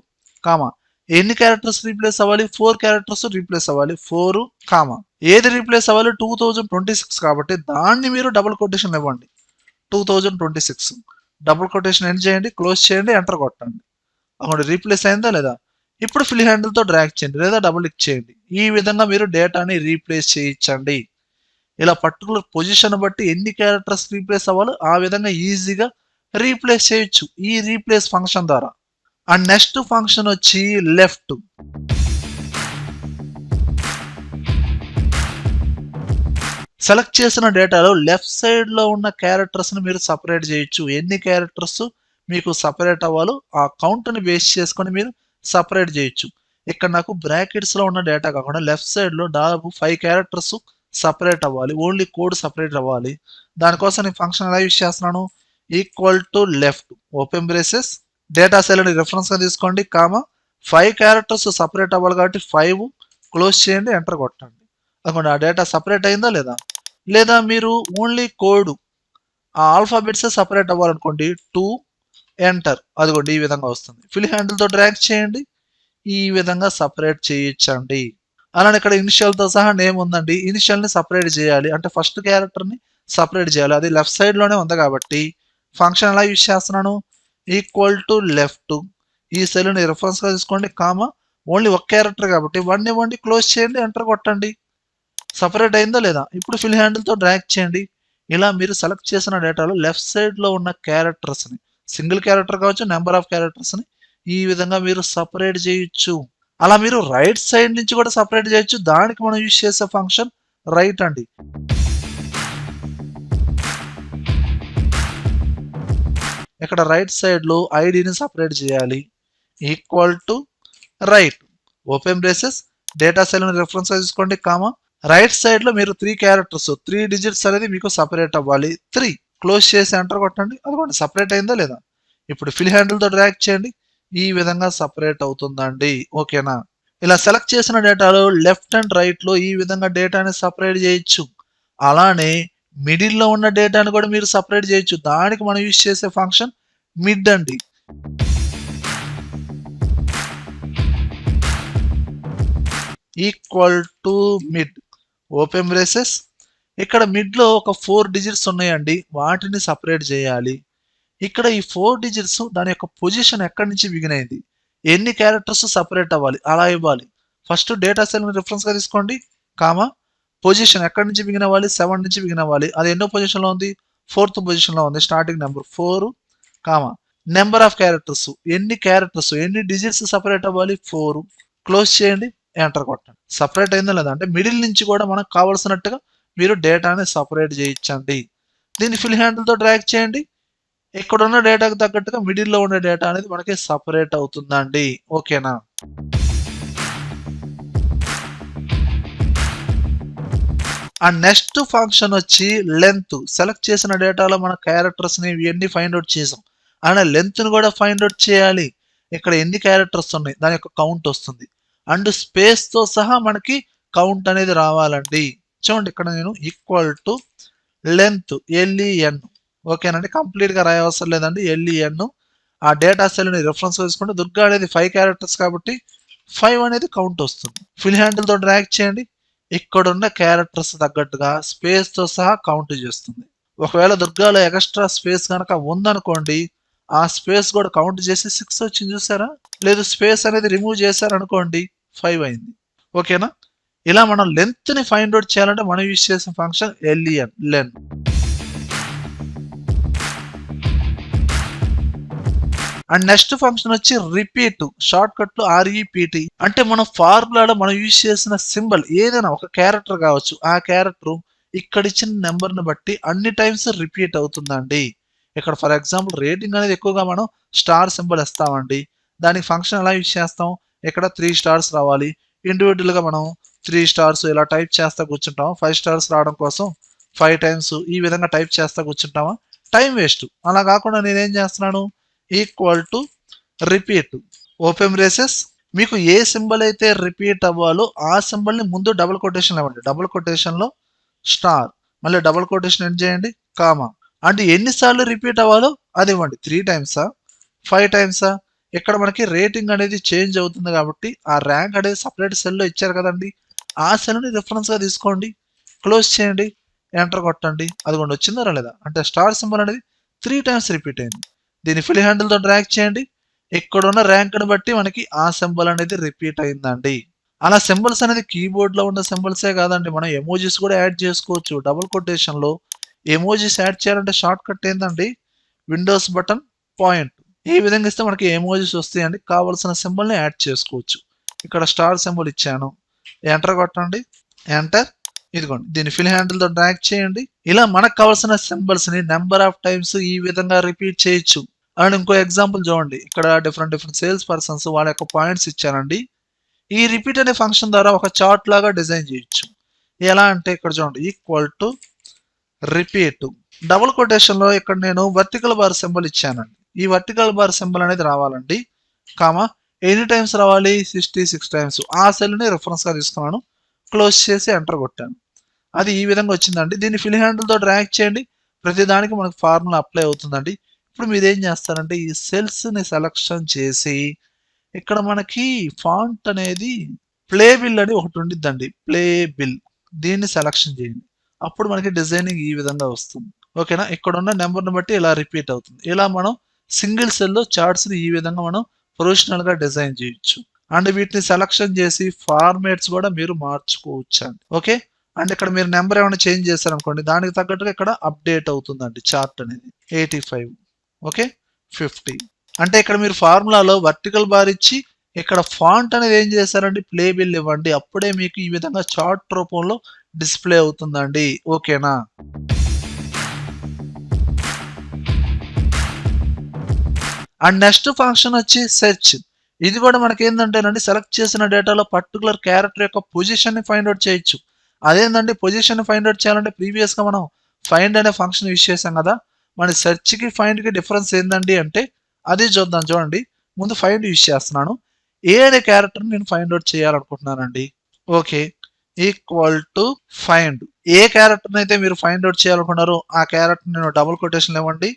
కామా. ఎన్ని క్యారెక్టర్స్ రీప్లేస్ అవ్వాలి? 4 క్యారెక్టర్స్ రీప్లేస్ అవ్వాలి. 4, కామా. ఏది రీప్లేస్ అవ్వాలి? 2026 కాబట్టి దాన్ని మీరు డబుల్ కొటేషన్ ఇవ్వండి. 2026 డబుల్ కొటేషన్ ఎండ్ చేయండి, క్లోజ్ చేయండి, ఎంటర్ కొట్టండి. అక్కడ రీప్లేస్ అయిందా లేదా? ఇప్పుడు ఫిల్ హ్యాండిల్ తో డ్రాగ్ చేయండి లేదా డబుల్ క్లిక్ చేయండి. ఈ విధంగా మీరు డేటాని రీప్లేస్ చేయించండి. ఇలా పర్టికులర్ పొజిషన్ బట్టి ఎన్ని క్యారెక్టర్స్ రీప్లేస్ అవ్వాలో ఆ విధంగా ఈజీగా రీప్లేస్ చేయొచ్చు ఈ రీప్లేస్ ఫంక్షన్ ద్వారా. అండ్ నెక్స్ట్ ఫంక్షన్ వచ్చి లెఫ్ట్. సెలెక్ట్ చేసిన డేటాలో లెఫ్ట్ సైడ్ లో ఉన్న క్యారెక్టర్స్ ని మీరు సపరేట్ చేయొచ్చు. ఎన్ని క్యారెక్టర్స్ మీకు సపరేట్ అవ్వాలో ఆ కౌంట్ ని బేస్ చేసుకొని మీరు సపరేట్ చేయొచ్చు. ఇక్కడ నాకు బ్రాకెట్స్ లో ఉన్న డేటా కాకుండా లెఫ్ట్ సైడ్ లో దాదాపు 5 క్యారెక్టర్స్ సపరేట్ అవ్వాలి. ఓన్లీ కోడ్ సపరేట్ అవ్వాలి. దానికోసం నేను ఫంక్షన్ ఎలా యూజ్ చేస్తున్నాను? Equal to left open braces data cell ని రిఫరెన్స్ గా తీసుకోండి కామా 5 క్యారెక్టర్స్ సపరేట్ అవ్వాలి కాబట్టి 5 క్లోజ్ చేయండి ఎంటర్ కొట్టండి. అనుకోండి ఆ డేటా సపరేట్ అయిందా లేదా, లేదా మీరు ఓన్లీ కోడ్ ఆ ఆల్ఫాబెట్స్ సపరేట్ అవ్వాలనుకోండి 2 ఎంటర్, అదిగోండి ఈ విధంగా వస్తుంది. ఫిల్ హ్యాండిల్ తో డ్రాగ్ చేయండి, ఈ విధంగా సపరేట్ చేయొచ్చండి. అలానే ఇక్కడ ఇనిషియల్ తో సహా నేమ్ ఉందండి, ఇనిషియల్ ని సపరేట్ చేయాలి అంటే ఫస్ట్ క్యారెక్టర్ ని సపరేట్ చేయాలి, అది లెఫ్ట్ సైడ్ లోనే ఉంది కాబట్టి ఫంక్షన్ ఎలా యూజ్ చేస్తున్నాను, ఈక్వల్ టు లెఫ్ట్ ఈ సెల్ ని రిఫరెన్స్ గా తీసుకోండి కామా ఓన్లీ ఒక క్యారెక్టర్ కాబట్టి 1 ఇవ్వండి, క్లోజ్ చేయండి ఎంటర్ కొట్టండి. సపరేట్ అయిందా లేదా, ఇప్పుడు ఫిల్ హ్యాండిల్ తో డ్రాగ్ చేయండి. ఇలా మీరు సెలెక్ట్ చేసిన డేటాలో లెఫ్ట్ సైడ్ లో ఉన్న క్యారెక్టర్స్ ని సింగిల్ క్యారెక్టర్ కావచ్చు నెంబర్ ఆఫ్ క్యారెక్టర్స్ ని ఈ విధంగా మీరు సపరేట్ చేయొచ్చు. అలా మీరు రైట్ సైడ్ నుంచి కూడా సపరేట్ చేయొచ్చు, దానికి మనం యూజ్ చేసే ఫంక్షన్ రైట్ అండి. ఇక్కడ రైట్ సైడ్ లో ఐడిని సపరేట్ చేయాలి, equal to right open braces data cell ని రిఫరెన్స్ తీసుకోండి కామా రైట్ సైడ్ లో మీరు 3 క్యారెక్టర్స్ 3 డిజిట్స్ అనేది మీకు సపరేట్ అవ్వాలి, 3 క్లోజ్ చేసి ఎంటర్ కొట్టండి, అదిగోండి సపరేట్ అయిందా లేదా. ఇప్పుడు ఫిల్ హ్యాండిల్ తో డ్రాగ్ చేయండి, ఈ విధంగా సపరేట్ అవుతుందండి. ఓకేనా, ఇలా సెలెక్ట్ చేసిన డేటాలో లెఫ్ట్ అండ్ రైట్ లో ఈ విధంగా డేటాని సపరేట్ చేయొచ్చు. అలానే మిడిల్ లో ఉన్న డేటాని కూడా మీరు సపరేట్ చేయొచ్చు, దానికి మనం యూజ్ చేసే ఫంక్షన్ మిడ్ అండి. Equal to mid open braces ఇక్కడ మిడ్ లో ఒక 4 డిజిట్స్ ఉన్నాయండి, వాటిని సపరేట్ చేయాలి. ఇక్కడ ఈ 4 డిజిట్స్ దాని యొక్క పొజిషన్ ఎక్కడి నుంచి బిగిన్ అయింది, ఎన్ని క్యారెక్టర్స్ సపరేట్ అవ్వాలి అలా ఇవ్వాలి. ఫస్ట్ డేటా సెల్ ని రిఫరెన్స్ గా తీసుకోండి కామా పొజిషన్ ఎక్కడి నుంచి బిగిన్ అవ్వాలి, 7 నుంచి బిగిన్ అవ్వాలి, అది ఎన్నో పొజిషన్ లో ఉంది, 4th పొజిషన్ లో ఉంది, starting number 4 comma number of characters ఎన్ని డిజిట్స్ సపరేట్ అవ్వాలి 4 క్లోజ్ చేయండి ఎంటర్ కొట్టండి. సపరేట్ అయిందా లేదా అంటే మిడిల్ నుంచి కూడా మనకు కావాల్సినట్టుగా మీరు డేటాని సపరేట్ చేయించండి. దీన్ని ఫిల్ హ్యాండిల్ తో డ్రాగ్ చేయండి, ఇక్కడ ఉన్న డేటాకు తగ్గట్టుగా మిడిల్ లో ఉండే డేటా అనేది మనకి సపరేట్ అవుతుందండి. ఓకేనా, ఆ నెక్స్ట్ ఫంక్షన్ వచ్చి లెంత్. సెలెక్ట్ చేసిన డేటాలో మన క్యారెక్టర్స్ ని ఇవన్నీ ఫైండ్ అవుట్ చేసాం, అండ్ లెంత్ ని కూడా ఫైండ్ అవుట్ చేయాలి. ఇక్కడ ఎన్ని క్యారెక్టర్స్ ఉన్నాయి దాని యొక్క కౌంట్ వస్తుంది, అండ్ స్పేస్ తో సహా మనకి కౌంట్ అనేది రావాలండి. చూడండి ఇక్కడ నేను ఈక్వల్ టు లెంత్ LEN ఓకేనండి, కంప్లీట్ గా రాయవసరం లేదండి, LEN ఆ డేటా సెల్ ని రిఫరెన్స్ తీసుకుంటే దుర్గా అనేది 5 క్యారెక్టర్స్ కాబట్టి 5 అనేది కౌంట్ వస్తుంది. ఫిల్ హ్యాండిల్ తో డ్రాగ్ చేయండి, ఇక్కడున్న క్యారెక్టర్స్ తగ్గట్టుగా స్పేస్ తో సహా కౌంట్ చేస్తుంది. ఒకవేళ దుర్గాలో ఎక్స్ట్రా స్పేస్ కనుక ఉందనుకోండి, ఆ స్పేస్ కూడా కౌంట్ చేసి 6 వచ్చింది చూసారా, లేదు స్పేస్ అనేది రిమూవ్ చేశారనుకోండి 5 అయింది. ఓకేనా, ఇలా మనం లెంత్ ని ఫైండ్ అవుట్ చేయాలంటే మనం యూజ్ చేసే ఫంక్షన్ లెన్. అండ్ నెక్స్ట్ ఫంక్షన్ వచ్చి రిపీట్, షార్ట్ కట్ లో REPT. అంటే మనం ఫార్ములాలో మనం యూజ్ చేసిన సింబల్ ఏదైనా ఒక క్యారెక్టర్ కావచ్చు, ఆ క్యారెక్టర్ ఇక్కడ ఇచ్చిన నెంబర్ ని బట్టి అన్ని టైమ్స్ రిపీట్ అవుతుందండి. ఇక్కడ ఫర్ ఎగ్జాంపుల్ రేటింగ్ అనేది ఎక్కువగా మనం స్టార్ సింబల్ ఇస్తామండి, దానికి ఫంక్షన్ ఎలా యూజ్ చేస్తాం, ఇక్కడ 3 స్టార్స్ రావాలి, ఇండివిజువల్ గా మనం 3 స్టార్స్ ఇలా టైప్ చేస్తా కూర్చుంటాం, 5 స్టార్స్ రావడం కోసం 5 టైమ్స్ ఈ విధంగా టైప్ చేస్తా కూర్చుంటామా, టైం వేస్ట్. అలా కాకుండా నేనేం చేస్తున్నాను, equal to repeat open braces మీకు ఏ సింబల్ అయితే రిపీట్ అవ్వాలో ఆ సింబల్ ని ముందు డబుల్ కొటేషన్ ఇవ్వండి, డబుల్ కొటేషన్ లో స్టార్, మళ్ళీ డబుల్ కొటేషన్ ఎండ్ చేయండి కామా, అంటే ఎన్నిసార్లు రిపీట్ అవ్వాలో అది ఇవ్వండి, 3 టైమ్సా 5 టైమ్సా. ఇక్కడ మనకి రేటింగ్ అనేది చేంజ్ అవుతుంది కాబట్టి ఆ ర్యాంక్ అనేది సపరేట్ సెల్ లో ఇచ్చారు కదండి, ఆ సెల్ ని రిఫరెన్స్ గా తీసుకోండి, క్లోజ్ చేయండి ఎంటర్ కొట్టండి, అదిగోండి వచ్చిందా లేదా, అంటే స్టార్ సింబల్ అనేది 3 టైమ్స్ రిపీట్ అయింది. దీన్ని ఫిల్ హ్యాండిల్ తో డ్రాగ్ చేయండి, ఇక్కడ ఉన్న ర్యాంక్ ని బట్టి మనకి ఆ సింబల్ అనేది రిపీట్ అయిందండి. అలా సింబల్స్ అనేది కీబోర్డ్ లో ఉన్న సింబల్సే కాదండి, మనం ఎమోజీస్ కూడా యాడ్ చేసుకోవచ్చు. డబుల్ కొటేషన్ లో ఎమోజీస్ యాడ్ చేయాలంటే షార్ట్ కట్ ఏందండి, విండోస్ బటన్ పాయింట్, ఈ విధంగా ఇస్తే మనకి ఎమోజీస్ వస్తాయండి, కావాల్సిన సింబల్ ని యాడ్ చేసుకోవచ్చు. ఇక్కడ స్టార్ సింబల్ ఇచ్చాను, ఎంటర్ కొట్టండి ఎంటర్, ఇదిగోండి దీన్ని ఫిల్ హ్యాండిల్ తో డ్రాగ్ చేయండి. ఇలా మనకు కావాల్సిన సింబల్స్ ని నెంబర్ ఆఫ్ టైమ్స్ ఈ విధంగా రిపీట్ చేయొచ్చు. అండ్ ఇంకో ఎగ్జాంపుల్ చూడండి, ఇక్కడ డిఫరెంట్ సేల్స్ పర్సన్స్ వాళ్ళ యొక్క పాయింట్స్ ఇచ్చానండి, ఈ రిపీట్ అనే ఫంక్షన్ ద్వారా ఒక చార్ట్ లాగా డిజైన్ చేయొచ్చు. ఎలా అంటే ఇక్కడ చూడండి equal to repeat double quotation లో ఇక్కడ నేను వర్టికల్ బార్ సింబల్ ఇచ్చానండి. ఈ వర్టికల్ బార్ సింబల్ అనేది రావాలండి, కామా ఎన్ని టైమ్స్ రావాలి, 66 టైమ్స్. ఆ సెల్ ని రిఫరెన్స్ గా తీసుకున్నాను, క్లోజ్ చేసి ఎంటర్ కొట్టాను. అది ఈ విధంగా వచ్చిందండి. దీన్ని ఫిల్ హ్యాండిల్ తో డ్రాగ్ చేయండి, ప్రతి దానికి మనకు ఫార్ములా అప్లై అవుతుందండి. ఇప్పుడు మీరు ఏం చేస్తారంటే ఈ సెల్స్ ని సెలక్షన్ చేసి ఇక్కడ మనకి ఫాంట్ అనేది ప్లే బిల్ అని ఒకటి ఉండిద్దండి, ప్లే బిల్. దీన్ని సెలక్షన్ చేయండి, అప్పుడు మనకి డిజైనింగ్ ఈ విధంగా వస్తుంది. ఓకేనా, ఇక్కడ ఉన్న నెంబర్ని బట్టి ఇలా రిపీట్ అవుతుంది. ఇలా మనం సింగిల్ సెల్లో చార్ట్స్ని ఈ విధంగా మనం ప్రొఫెషనల్గా డిజైన్ చేయొచ్చు. అండ్ వీటిని సెలక్షన్ చేసి ఫార్మేట్స్ కూడా మీరు మార్చుకోవచ్చు అండి. ఓకే, అండ్ ఇక్కడ మీరు నెంబర్ ఏమైనా చేంజ్ చేశారనుకోండి, దానికి తగ్గట్టుగా ఇక్కడ అప్డేట్ అవుతుందండి చార్ట్ అనేది. 85, ఓకే, 50. అంటే ఇక్కడ మీరు ఫార్ములాలో వర్టికల్ బార్ ఇచ్చి ఇక్కడ ఫాంట్ అనేది ఏం చేశారండి, ప్లే బిల్ ఇవ్వండి, అప్పుడే మీకు ఈ విధంగా చార్ట్ రూపంలో డిస్ప్లే అవుతుందండి. ఓకేనా. అండ్ నెక్స్ట్ ఫంక్షన్ వచ్చి సెర్చ్. ఇది కూడా మనకి ఏంటంటేనండి, సెలెక్ట్ చేసిన డేటాలో పర్టికులర్ క్యారెక్టర్ యొక్క పొజిషన్ ని ఫైండ్ అవుట్ చేయొచ్చు. అదేంటండి, పొజిషన్ ని ఫైండ్ అవుట్ చేయాలంటే ప్రీవియస్ గా మనం ఫైండ్ అనే ఫంక్షన్ యూజ్ చేసాం కదా, మన సెర్చ్ కి ఫైండ్ కి డిఫరెన్స్ ఏందండి అంటే అది చూద్దాం. చూడండి, ముందు ఫైండ్ యూజ్ చేస్తున్నాను, ఏ అనే క్యారెక్టర్ నేను ఫైండ్ అవుట్ చేయాలనుకుంటున్నానండి. Okay, equal to find. A character అయితే మీరు ఫైండ్ అవుట్ చేయాలనుకున్నారో ఆ క్యారెక్టర్ నేను డబుల్ కొటేషన్ ఇవ్వండి,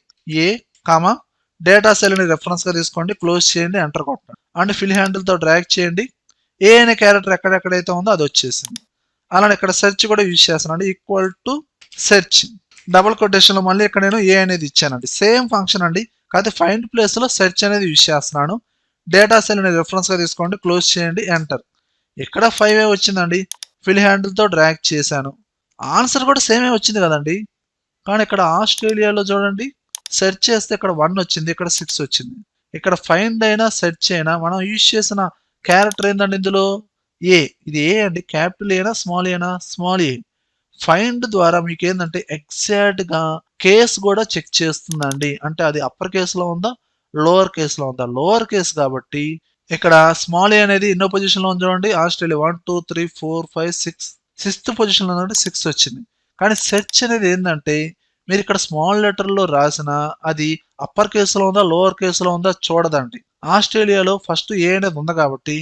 ఏ కామా డేటా సెల్ ని రెఫరెన్స్ గా తీసుకోండి, క్లోజ్ చేయండి, ఎంటర్ కొట్టండి. అండ్ ఫిల్ హ్యాండిల్ తో డ్రాగ్ చేయండి, ఏ అనే క్యారెక్టర్ ఎక్కడెక్కడైతే ఉందో అది వచ్చేసింది. అలానే ఇక్కడ సెర్చ్ కూడా యూజ్ చేస్తున్నాను, equal to search double quotation లో మళ్ళీ ఇక్కడ నేను ఏ అనేది ఇచ్చానండి. సేమ్ ఫంక్షన్ అండి, కాకపోతే ఫైండ్ ప్లేస్ లో సెర్చ్ అనేది యూజ్ చేస్తున్నాను. డేటా సెల్ ని రెఫరెన్స్ గా తీసుకోండి, క్లోజ్ చేయండి, ఎంటర్. ఇక్కడ 5 వచ్చిందండి, ఫిల్ హ్యాండిల్ తో డ్రాగ్ చేశాను, ఆన్సర్ కూడా సేమే వచ్చింది కదండి. కానీ ఇక్కడ ఆస్ట్రేలియాలో చూడండి, సెర్చ్ చేస్తే ఇక్కడ 1 వచ్చింది, ఇక్కడ 6 వచ్చింది. ఇక్కడ ఫైండ్ అయినా సెర్చ్ అయినా మనం యూజ్ చేసిన క్యారెక్టర్ ఏంటండి ఇందులో, ఏ. ఇది ఏ అండి, క్యాపిటల్ ఏనా స్మాల్ ఏనా, స్మాల్ ఏ. ఫైండ్ ద్వారా మీకు ఏంటంటే ఎగ్జాక్ట్ గా కేస్ కూడా చెక్ చేస్తుందండి, అంటే అది అప్పర్ కేసులో ఉందా లోవర్ కేసులో ఉందా. లోవర్ కేసు కాబట్టి ఇక్కడ స్మాల్ ఏ అనేది ఎన్నో పొజిషన్ లో ఉంది చూడండి, ఆస్ట్రేలియా 1 2 3 4 5 6 సిక్స్త్ పొజిషన్ లో ఉందంటే 6 వచ్చింది. కానీ సెర్చ్ అనేది ఏంటంటే మీరు ఇక్కడ స్మాల్ లెటర్ లో రాసిన అది అప్పర్ కేసులో ఉందా లోవర్ కేసులో ఉందా చూడదండి. ఆస్ట్రేలియాలో ఫస్ట్ ఏ అనేది ఉంది కాబట్టి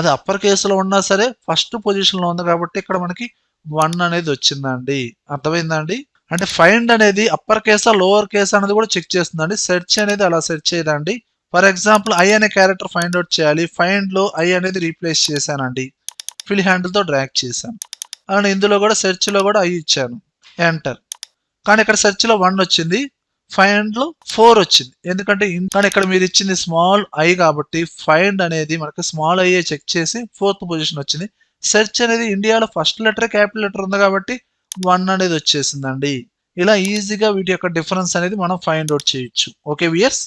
అది అప్పర్ కేసులో ఉన్నా సరే ఫస్ట్ పొజిషన్ లో ఉంది కాబట్టి ఇక్కడ మనకి 1 అనేది వచ్చిందండి. అర్థమైందండి. అంటే ఫైండ్ అనేది అప్పర్ కేసా లోవర్ కేసా అనేది కూడా చెక్ చేస్తుందండి. సెర్చ్ అనేది అలా సెర్చ్ చేయదండి. ఫర్ ఎగ్జాంపుల్ ఐ అనే క్యారెక్టర్ ఫైండ్ అవుట్ చేయాలి, ఫైండ్ లో ఐ అనేది రీప్లేస్ చేశానండి, ఫిల్ హ్యాండిల్ తో డ్రాగ్ చేశాను. అలానే ఇందులో కూడా సెర్చ్ లో కూడా ఐ ఇచ్చాను, ఎంటర్. కానీ ఇక్కడ సెర్చ్ లో 1 వచ్చింది, ఫైండ్ లో 4 వచ్చింది. ఎందుకంటే కానీ ఇక్కడ మీరు ఇచ్చింది స్మాల్ ఐ కాబట్టి ఫైండ్ అనేది మనకి స్మాల్ ఐ చెక్ చేసి 4th పొజిషన్ వచ్చింది. సెర్చ్ అనేది ఇండియాలో ఫస్ట్ లెటర్ క్యాపిటల్ లెటర్ ఉంది కాబట్టి 1 అనేది వచ్చేసిందండి. ఇలా ఈజీగా వీటి యొక్క డిఫరెన్స్ అనేది మనం ఫైండ్ అవుట్ చేయొచ్చు. Okay weirs.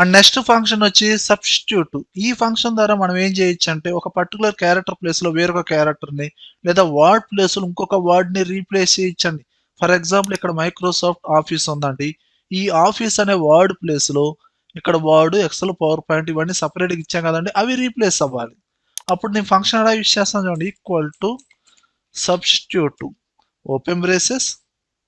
And next function వచ్చి సబ్స్టిట్యూట్. ఈ ఫంక్షన్ ద్వారా మనం ఏం చేయొచ్చు అంటే ఒక పర్టికులర్ క్యారెక్టర్ ప్లేస్ లో వేరొక క్యారెక్టర్ ని లేదా వర్డ్ ప్లేస్ లో ఇంకొక వర్డ్ ని రీప్లేస్ చేయొచ్చండి. ఫర్ ఎగ్జాంపుల్ ఇక్కడ మైక్రోసాఫ్ట్ ఆఫీస్ ఉందండి, ఈ ఆఫీస్ అనే వర్డ్ ప్లేస్ లో ఇక్కడ వర్డ్, ఎక్సెల్, పవర్ పాయింట్ ఇవన్నీ సపరేట్ గా ఇచ్చాం కదండి, అవి రీప్లేస్ అవ్వాలి. అప్పుడు నేను ఫంక్షన్ ఎలా యూజ్ చేస్తాను చూడండి, equal to substitute open braces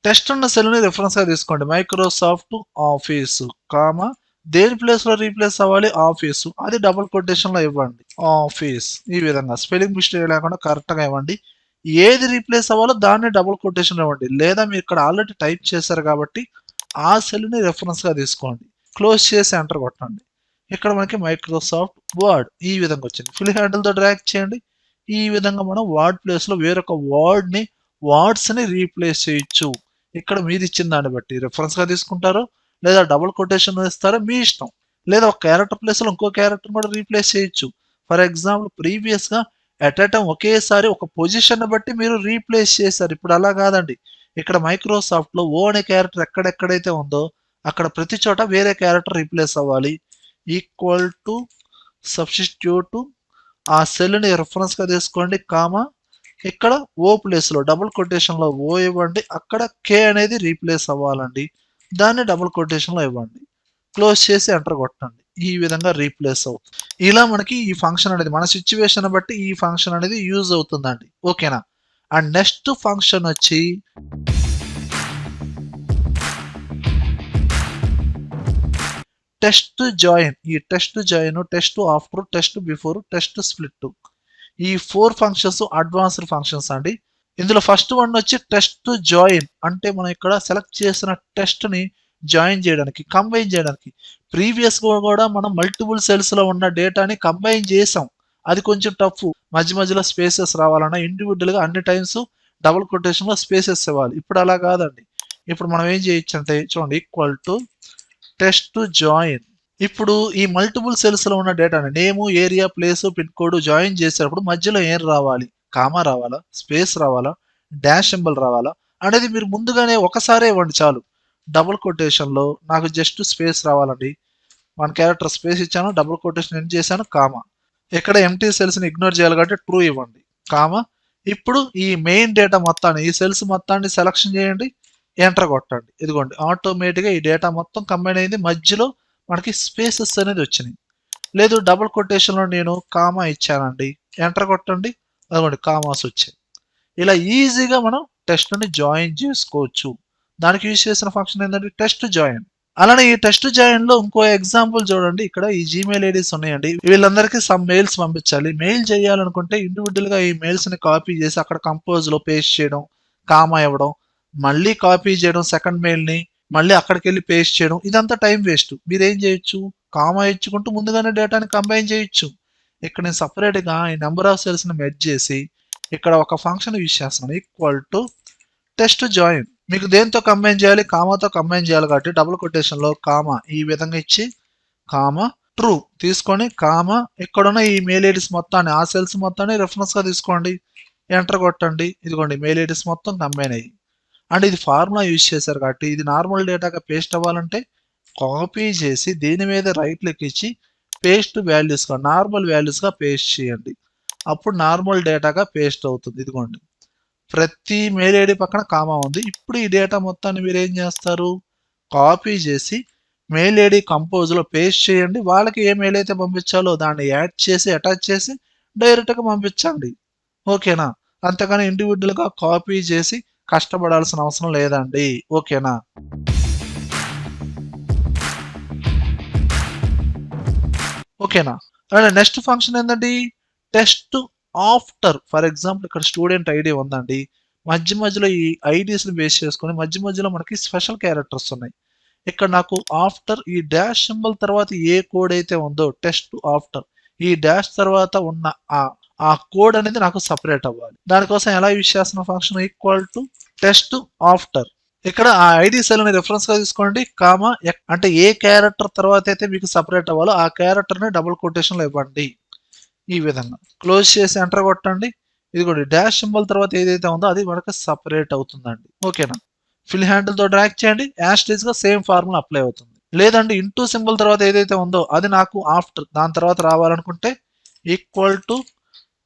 test ఉన్న సెల్ ని రిఫరెన్స్ గా తీసుకోండి, మైక్రోసాఫ్ట్ ఆఫీస్ కామా దేని ప్లేస్ లో రీప్లేస్ అవ్వాలి, ఆఫీసు, అది డబుల్ కొటేషన్ లో ఇవ్వండి, ఆఫీస్. ఈ విధంగా స్పెల్లింగ్ మిస్టేక్ లేకుండా కరెక్ట్ గా ఇవ్వండి. ఏది రీప్లేస్ అవ్వాలో దాన్ని డబుల్ కొటేషన్ ఇవ్వండి, లేదా మీరు ఇక్కడ ఆల్రెడీ టైప్ చేశారు కాబట్టి ఆ సెల్ ని రెఫరెన్స్ గా తీసుకోండి, క్లోజ్ చేసి ఎంటర్ కొట్టండి. ఇక్కడ మనకి మైక్రోసాఫ్ట్ వర్డ్ ఈ విధంగా వచ్చింది, ఫిల్ హ్యాండిల్ తో డ్రాగ్ చేయండి. ఈ విధంగా మనం వర్డ్ ప్లేస్ లో వేరొక వర్డ్ ని వర్డ్స్ ని రీప్లేస్ చేయొచ్చు. ఇక్కడ మీరు ఇచ్చిన దాన్ని బట్టి రెఫరెన్స్ గా తీసుకుంటారు లేదా డబుల్ కొటేషన్ ఇస్తారో మీ ఇష్టం, లేదా ఒక క్యారెక్టర్ ప్లేస్ లో ఇంకో క్యారెక్టర్ కూడా రీప్లేస్ చేయొచ్చు. ఫర్ ఎగ్జాంపుల్ ప్రీవియస్ గా ఎట్ ఎ టైం ఒకేసారి ఒక పొజిషన్ బట్టి మీరు రీప్లేస్ చేశారు, ఇప్పుడు అలా కాదండి. ఇక్కడ మైక్రోసాఫ్ట్ లో ఓ అనే క్యారెక్టర్ ఎక్కడెక్కడైతే ఉందో అక్కడ ప్రతి చోట వేరే క్యారెక్టర్ రీప్లేస్ అవ్వాలి. ఈక్వల్ టు సబ్స్టిట్యూట్ ఆ సెల్ ని రెఫరెన్స్ గా తీసుకోండి, కామా ఇక్కడ ఓ ప్లేస్ లో డబుల్ కొటేషన్ లో ఓ ఇవ్వండి, అక్కడ కే అనేది రీప్లేస్ అవ్వాలండి, దాన్ని డబుల్ కొటేషన్ లో ఇవ్వండి, క్లోజ్ చేసి ఎంటర్ కొట్టండి. ఈ విధంగా రీప్లేస్ అవుతుంది. ఇలా మనకి ఈ ఫంక్షన్ అనేది మన సిచ్యువేషన్ బట్టి ఈ ఫంక్షన్ అనేది యూజ్ అవుతుందండి. ఓకేనా? అండ్ నెక్స్ట్ ఫంక్షన్ వచ్చి టెస్ట్ జాయిన్. ఈ test join, test after, test before, test split, ఈ 4 ఫంక్షన్స్ అడ్వాన్స్డ్ ఫంక్షన్స్ అండి. ఇందులో ఫస్ట్ వన్ వచ్చి టెస్ట్ జాయిన్. అంటే మనం ఇక్కడ సెలెక్ట్ చేసిన టెస్ట్ ని జాయిన్ చేయడానికి, కంబైన్ చేయడానికి. ప్రీవియస్ కూడా మనం మల్టిపుల్ సెల్స్ లో ఉన్న డేటాని కంబైన్ చేసాం. అది కొంచెం టఫ్. మధ్య మధ్యలో స్పేసెస్ రావాలన్నా ఇండివిజువల్ గా అన్ని టైమ్స్ డబుల్ కొటేషన్ లో స్పేసెస్ ఇవ్వాలి. ఇప్పుడు అలా కాదండి. ఇప్పుడు మనం ఏం చేయొచ్చు అంటే చూడండి, ఈక్వల్ టు టెస్ట్ జాయిన్. ఇప్పుడు ఈ మల్టిపుల్ సెల్స్ లో ఉన్న డేటాని నేము, area, place, pin code join చేసేటప్పుడు మధ్యలో ఏం రావాలి? కామా రావాలా, స్పేస్ రావాలా, డాష్ సింబల్ రావాలా అనేది మీరు ముందుగానే ఒకసారే ఇవ్వండి చాలు. డబుల్ కొటేషన్ లో నాకు జస్ట్ స్పేస్ రావాలండి. 1 క్యారెక్టర్ స్పేస్ ఇచ్చాను, డబుల్ కొటేషన్ ఎండ్ చేశాను, కామా. ఇక్కడ ఎంటీ సెల్స్ ని ఇగ్నోర్ చేయాలి కాబట్టి ట్రూ ఇవ్వండి, కామా. ఇప్పుడు ఈ మెయిన్ డేటా మొత్తాన్ని, ఈ సెల్స్ మొత్తాన్ని సెలక్షన్ చేయండి, ఎంటర్ కొట్టండి. ఇదిగోండి ఆటోమేటిక్గా ఈ డేటా మొత్తం కంబైన్ అయింది. మధ్యలో మనకి స్పేసెస్ అనేది వచ్చినాయి. లేదు డబుల్ కొటేషన్లో నేను కామా ఇచ్చానండి, ఎంటర్ కొట్టండి, అదిగోండి కామాస్ వచ్చాయి. ఇలా ఈజీగా మనం టెస్ట్ని జాయిన్ చేసుకోవచ్చు. దానికి యూజ్ చేసిన ఫంక్షన్ ఏంటంటే టెస్ట్ జాయిన్. అలానే ఈ టెస్ట్ జాయిన్ లో ఇంకో ఎగ్జాంపుల్ చూడండి. ఇక్కడ ఈ జీమెయిల్ ఐడీస్ ఉన్నాయండి. వీళ్ళందరికీ సమ్ మెయిల్స్ పంపించాలి. మెయిల్ చేయాలనుకుంటే ఇండివిజువల్ గా ఈ మెయిల్స్ ని కాపీ చేసి అక్కడ కంపోజ్ లో పేస్ట్ చేయడం, కామా ఇవ్వడం, మళ్ళీ కాపీ చేయడం సెకండ్ మెయిల్ ని, మళ్ళీ అక్కడికి వెళ్ళి పేస్ట్ చేయడం, ఇదంతా టైం వేస్ట్. మీరు ఏం చేయొచ్చు, కామా ఇచ్చుకుంటూ ముందుగానే డేటాని కంబైన్ చేయొచ్చు. ఇక్కడ నేను సపరేట్ గా ఈ నెంబర్ ఆఫ్ సెల్స్ ని మెర్జ్ చేసి ఇక్కడ ఒక ఫంక్షన్ యూజ్ చేస్తున్నాను, ఈక్వల్ టు టెస్ట్ జాయిన్. మీకు దేంతో కంబైన్ చేయాలి? కామాతో కంబైన్ చేయాలి కాబట్టి డబుల్ కొటేషన్ లో కామా ఈ విధంగా ఇచ్చి, కామా ట్రూ తీసుకొని, కామా ఇక్కడున్న ఈ మెయిల్ ఐడీస్ మొత్తాన్ని, ఆ సెల్స్ మొత్తాన్ని రెఫరెన్స్ గా తీసుకోండి, ఎంటర్ కొట్టండి. ఇదిగోండి మెయిల్ ఐడీస్ మొత్తం కంబైన్ అయ్యి. అండ్ ఇది ఫార్ములా యూజ్ చేశారు కాబట్టి ఇది నార్మల్ డేటాగా పేస్ట్ అవ్వాలంటే కాపీ చేసి దీని మీద రైట్ క్లిక్ ఇచ్చి పేస్ట్ వాల్యూస్గా, నార్మల్ వాల్యూస్గా పేస్ట్ చేయండి. అప్పుడు నార్మల్ డేటాగా పేస్ట్ అవుతుంది. ఇదిగోండి ప్రతి మెయిల్ ఐడి పక్కన కామా ఉంది. ఇప్పుడు ఈ డేటా మొత్తాన్ని మీరు ఏం చేస్తారు, కాపీ చేసి మెయిల్ ఐడి కంపోజ్లో పేస్ట్ చేయండి. వాళ్ళకి ఏ మెయిల్ అయితే పంపించాలో దాన్ని యాడ్ చేసి అటాచ్ చేసి డైరెక్ట్గా పంపించండి. ఓకేనా? అంతేగాని ఇండివిజువల్గా కాపీ చేసి కష్టపడాల్సిన అవసరం లేదండి. ఓకేనా? ఓకేనా? అండ్ నెక్స్ట్ ఫంక్షన్ ఏంటండి, టెస్ట్ ఆఫ్టర్. ఫర్ ఎగ్జాంపుల్ ఇక్కడ స్టూడెంట్ ఐడి ఉందండి. మధ్య మధ్యలో ఈ ఐడీస్ని బేస్ చేసుకొని మధ్య మధ్యలో మనకి స్పెషల్ క్యారెక్టర్స్ ఉన్నాయి. ఇక్కడ నాకు ఆఫ్టర్ ఈ డాష్ సింబల్ తర్వాత ఏ కోడ్ అయితే ఉందో టెస్ట్ ఆఫ్టర్, ఈ డాష్ తర్వాత ఉన్న ఆ కోడ్ అనేది నాకు సపరేట్ అవ్వాలి. దానికోసం ఎలా యూజ్ చేస్తున్న function equal to test after. ఇక్కడ ఆ ఐడి సెల్ ని రిఫరెన్స్ గా తీసుకోండి, కామా అంటే ఏ క్యారెక్టర్ తర్వాత అయితే మీకు సపరేట్ అవ్వాలో ఆ క్యారెక్టర్ ని డబుల్ కొటేషన్ లో ఇవ్వండి. ఈ విధంగా క్లోజ్ చేసి ఎంటర్ కొట్టండి. ఇదిగోండి డాష్ సింబల్ తర్వాత ఏదైతే ఉందో అది మనకు సపరేట్ అవుతుందండి. ఓకేనా? ఫిల్ హ్యాండిల్ తో డ్రాగ్ చేయండి, యాస్టీజ్ గా సేమ్ ఫార్ములా అప్లై అవుతుంది. లేదండి ఇంటూ సింబల్ తర్వాత ఏదైతే ఉందో అది నాకు ఆఫ్టర్, దాని తర్వాత రావాలనుకుంటే equal to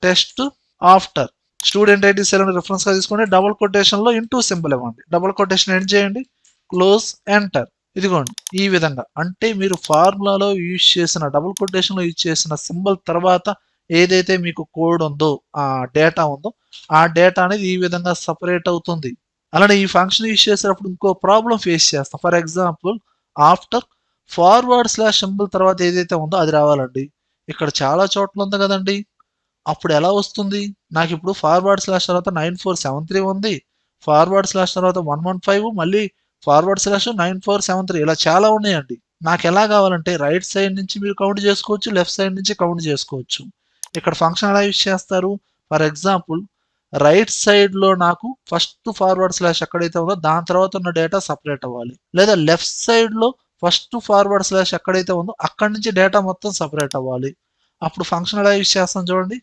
test after. Student ID cell reference గా తీసుకొని డబుల్ కొటేషన్ లో ఇంటూ సింబల్ ఇవ్వండి, డబుల్ కొటేషన్ ఎండ్ చేయండి, క్లోజ్ ఎంటర్. ఇదిగోండి ఈ విధంగా. అంటే మీరు ఫార్ములాలో యూజ్ చేసిన డబుల్ కొటేషన్ లో యూజ్ చేసిన సింబల్ తర్వాత ఏదైతే మీకు కోడ్ ఉందో, ఆ డేటా ఉందో, ఆ డేటా అనేది ఈ విధంగా సపరేట్ అవుతుంది. అలానే ఈ ఫంక్షన్ యూజ్ చేసేటప్పుడు ఇంకో ప్రాబ్లం ఫేస్ చేస్తాం. For example after forward slash symbol తర్వాత ఏదైతే ఉందో అది రావాలండి. ఇక్కడ చాలా చోట్ల ఉంది కదండి. అప్పుడు ఎలా వస్తుంది? నాకు ఇప్పుడు ఫార్వర్డ్ స్లాష్ తర్వాత 9473 ఉంది, ఫార్వర్డ్ స్లాష్ తర్వాత 115, మళ్ళీ ఫార్వర్డ్ స్లాష్ 9473 ఇలా చాలా ఉన్నాయండి. నాకు ఎలా కావాలంటే రైట్ సైడ్ నుంచి మీరు కౌంట్ చేసుకోవచ్చు, లెఫ్ట్ సైడ్ నుంచి కౌంట్ చేసుకోవచ్చు. ఇక్కడ ఫంక్షన్ ఎలా యూజ్ చేస్తారు? ఫర్ ఎగ్జాంపుల్ రైట్ సైడ్ లో నాకు ఫస్ట్ ఫార్వర్డ్ స్లాష్ ఎక్కడైతే ఉందో దాని తర్వాత ఉన్న డేటా సపరేట్ అవ్వాలి. లేదా లెఫ్ట్ సైడ్ లో ఫస్ట్ ఫార్వర్డ్ స్లాష్ ఎక్కడైతే ఉందో అక్కడి నుంచి డేటా మొత్తం సపరేట్ అవ్వాలి. అప్పుడు ఫంక్షన్ ఎలా యూజ్ చేస్తాం చూడండి,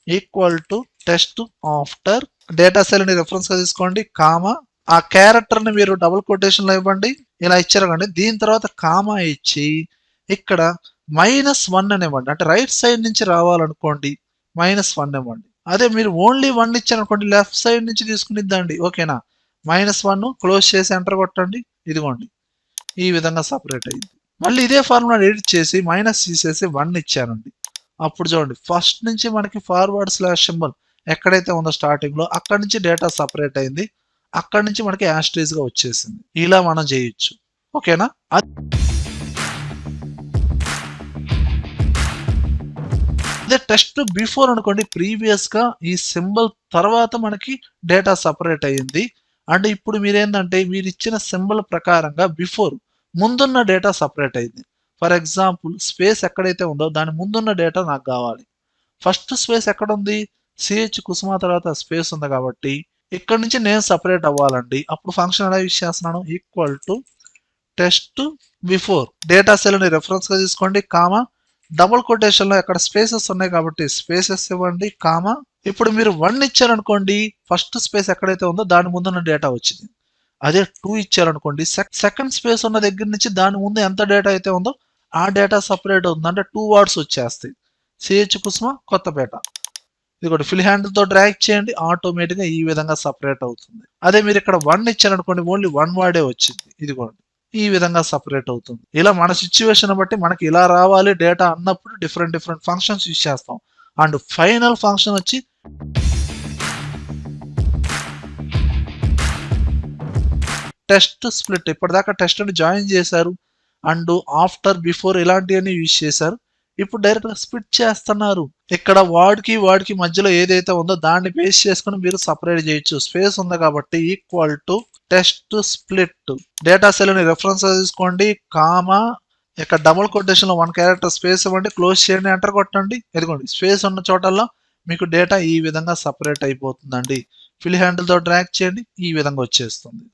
equal to test after data cell ని రిఫరెన్స్ గా తీసుకోండి, కామా ఆ క్యారెక్టర్ ని మీరు డబుల్ కొటేషన్ లో ఇవ్వండి. ఇలా ఇచ్చారు కండి, దీని తర్వాత కామా ఇచ్చి ఇక్కడ -1 అని ఇవ్వండి. అంటే రైట్ సైడ్ నుంచి రావాలనుకోండి -1 ఇవ్వండి. అదే మీరు ఓన్లీ 1 ఇచ్చారనుకోండి లెఫ్ట్ సైడ్ నుంచి తీసుకునిద్దండి. ఓకేనా? -1 క్లోజ్ చేసి ఎంటర్ కొట్టండి. ఇదిగోండి ఈ విధంగా సపరేట్ అయింది. మళ్ళీ ఇదే ఫార్ములా ఎడిట్ చేసి మైనస్ తీసేసి 1 ఇచ్చానండి. అప్పుడు చూడండి ఫస్ట్ నుంచి మనకి ఫార్వర్డ్ స్లాష్ సింబల్ ఎక్కడైతే ఉందో స్టార్టింగ్ లో అక్కడి నుంచి డేటా సపరేట్ అయింది. అక్కడి నుంచి మనకి యాస్ట్రీస్ గా వచ్చేసింది. ఇలా మనం చేయొచ్చు. ఓకేనా? అదే టెస్ట్ బిఫోర్ అనుకోండి, ప్రీవియస్ గా ఈ సింబల్ తర్వాత మనకి డేటా సపరేట్ అయ్యింది. అండ్ ఇప్పుడు మీరేంటంటే మీరు ఇచ్చిన సింబల్ ప్రకారంగా బిఫోర్ ముందున్న డేటా సపరేట్ అయింది. ఫర్ ఎగ్జాంపుల్ స్పేస్ ఎక్కడైతే ఉందో దాని ముందున్న డేటా నాకు కావాలి. ఫస్ట్ స్పేస్ ఎక్కడ ఉంది? సిహెచ్ కుసుమ తర్వాత స్పేస్ ఉంది కాబట్టి ఇక్కడ నుంచి నేను సపరేట్ అవ్వాలండి. అప్పుడు ఫంక్షన్ ఎలా యూజ్ చేస్తున్నాను? Equal to test before data cell ని రెఫరెన్స్ గా తీసుకోండి, కామా డబుల్ కొటేషన్ లో ఎక్కడ స్పేసెస్ ఉన్నాయి కాబట్టి స్పేసెస్ ఇవ్వండి, కామా ఇప్పుడు మీరు 1 ఇచ్చారనుకోండి, ఫస్ట్ స్పేస్ ఎక్కడైతే ఉందో దాని ముందున్న డేటా వచ్చింది. అదే 2 ఇచ్చారనుకోండి, సెకండ్ స్పేస్ ఉన్న దగ్గర నుంచి దాని ముందు ఎంత డేటా అయితే ఉందో ఆ డేటా సపరేట్ అవుతుంది. అంటే 2 వర్డ్స్ వచ్చేస్తాయి. సిహెచ్ కుసుమ కొత్తపేట. ఇదిగోండి ఫిల్ హ్యాండిల్ తో డ్రాగ్ చేయండి, ఆటోమేటిక్ గా ఈ విధంగా సపరేట్ అవుతుంది. అదే మీరు ఇక్కడ 1 ఇచ్చారనుకోండి, ఓన్లీ 1 వర్డే వచ్చింది. ఇదిగోండి ఈ విధంగా సపరేట్ అవుతుంది. ఇలా మన సిచ్యువేషన్ బట్టి మనకి ఇలా రావాలి డేటా అన్నప్పుడు డిఫరెంట్ డిఫరెంట్ ఫంక్షన్స్ యూజ్ చేస్తాం. అండ్ ఫైనల్ ఫంక్షన్ వచ్చి టెస్ట్ స్ప్లిట్. ఇప్పటిదాకా టెస్ట్ ని జాయిన్ చేశారు అండ్ ఆఫ్టర్ బిఫోర్ ఇలాంటివన్నీ యూజ్ చేశారు. ఇప్పుడు డైరెక్ట్ గా స్ప్లిట్ చేస్తున్నారు. ఇక్కడ వాడికి మధ్యలో ఏదైతే ఉందో దాన్ని బేస్ చేసుకుని మీరు సపరేట్ చేయొచ్చు. స్పేస్ ఉంది కాబట్టి equal to test split data cell ని రెఫరెన్స్ తీసుకోండి, కామా ఇక్కడ డబుల్ కొటేషన్ లో 1 క్యారెక్టర్ స్పేస్ ఇవ్వండి, క్లోజ్ చేయండి, ఎంటర్ కొట్టండి. ఇదిగోండి స్పేస్ ఉన్న చోటల్లో మీకు డేటా ఈ విధంగా సపరేట్ అయిపోతుందండి. ఫిల్ హ్యాండిల్ తో డ్రాగ్ చేయండి, ఈ విధంగా వచ్చేస్తుంది.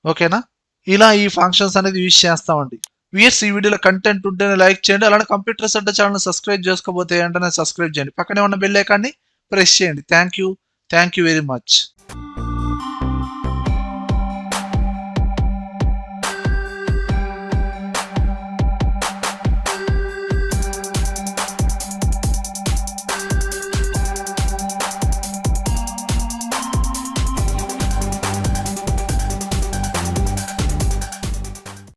ఓకేనా? ఇలా ఈ ఫంక్షన్స్ అనేది యూజ్ చేస్తామండి. వ్యూయర్స్, ఈ వీడియోలో కంటెంట్ ఉంటేనే లైక్ చేయండి. అలానే కంప్యూటర్ సెంటర్ ఛానల్ సబ్స్క్రైబ్ చేసుకోకపోతే వెంటనే సబ్స్క్రైబ్ చేయండి. పక్కనే ఉన్న బెల్ ఐకాన్ని ప్రెస్ చేయండి. Thank you very much.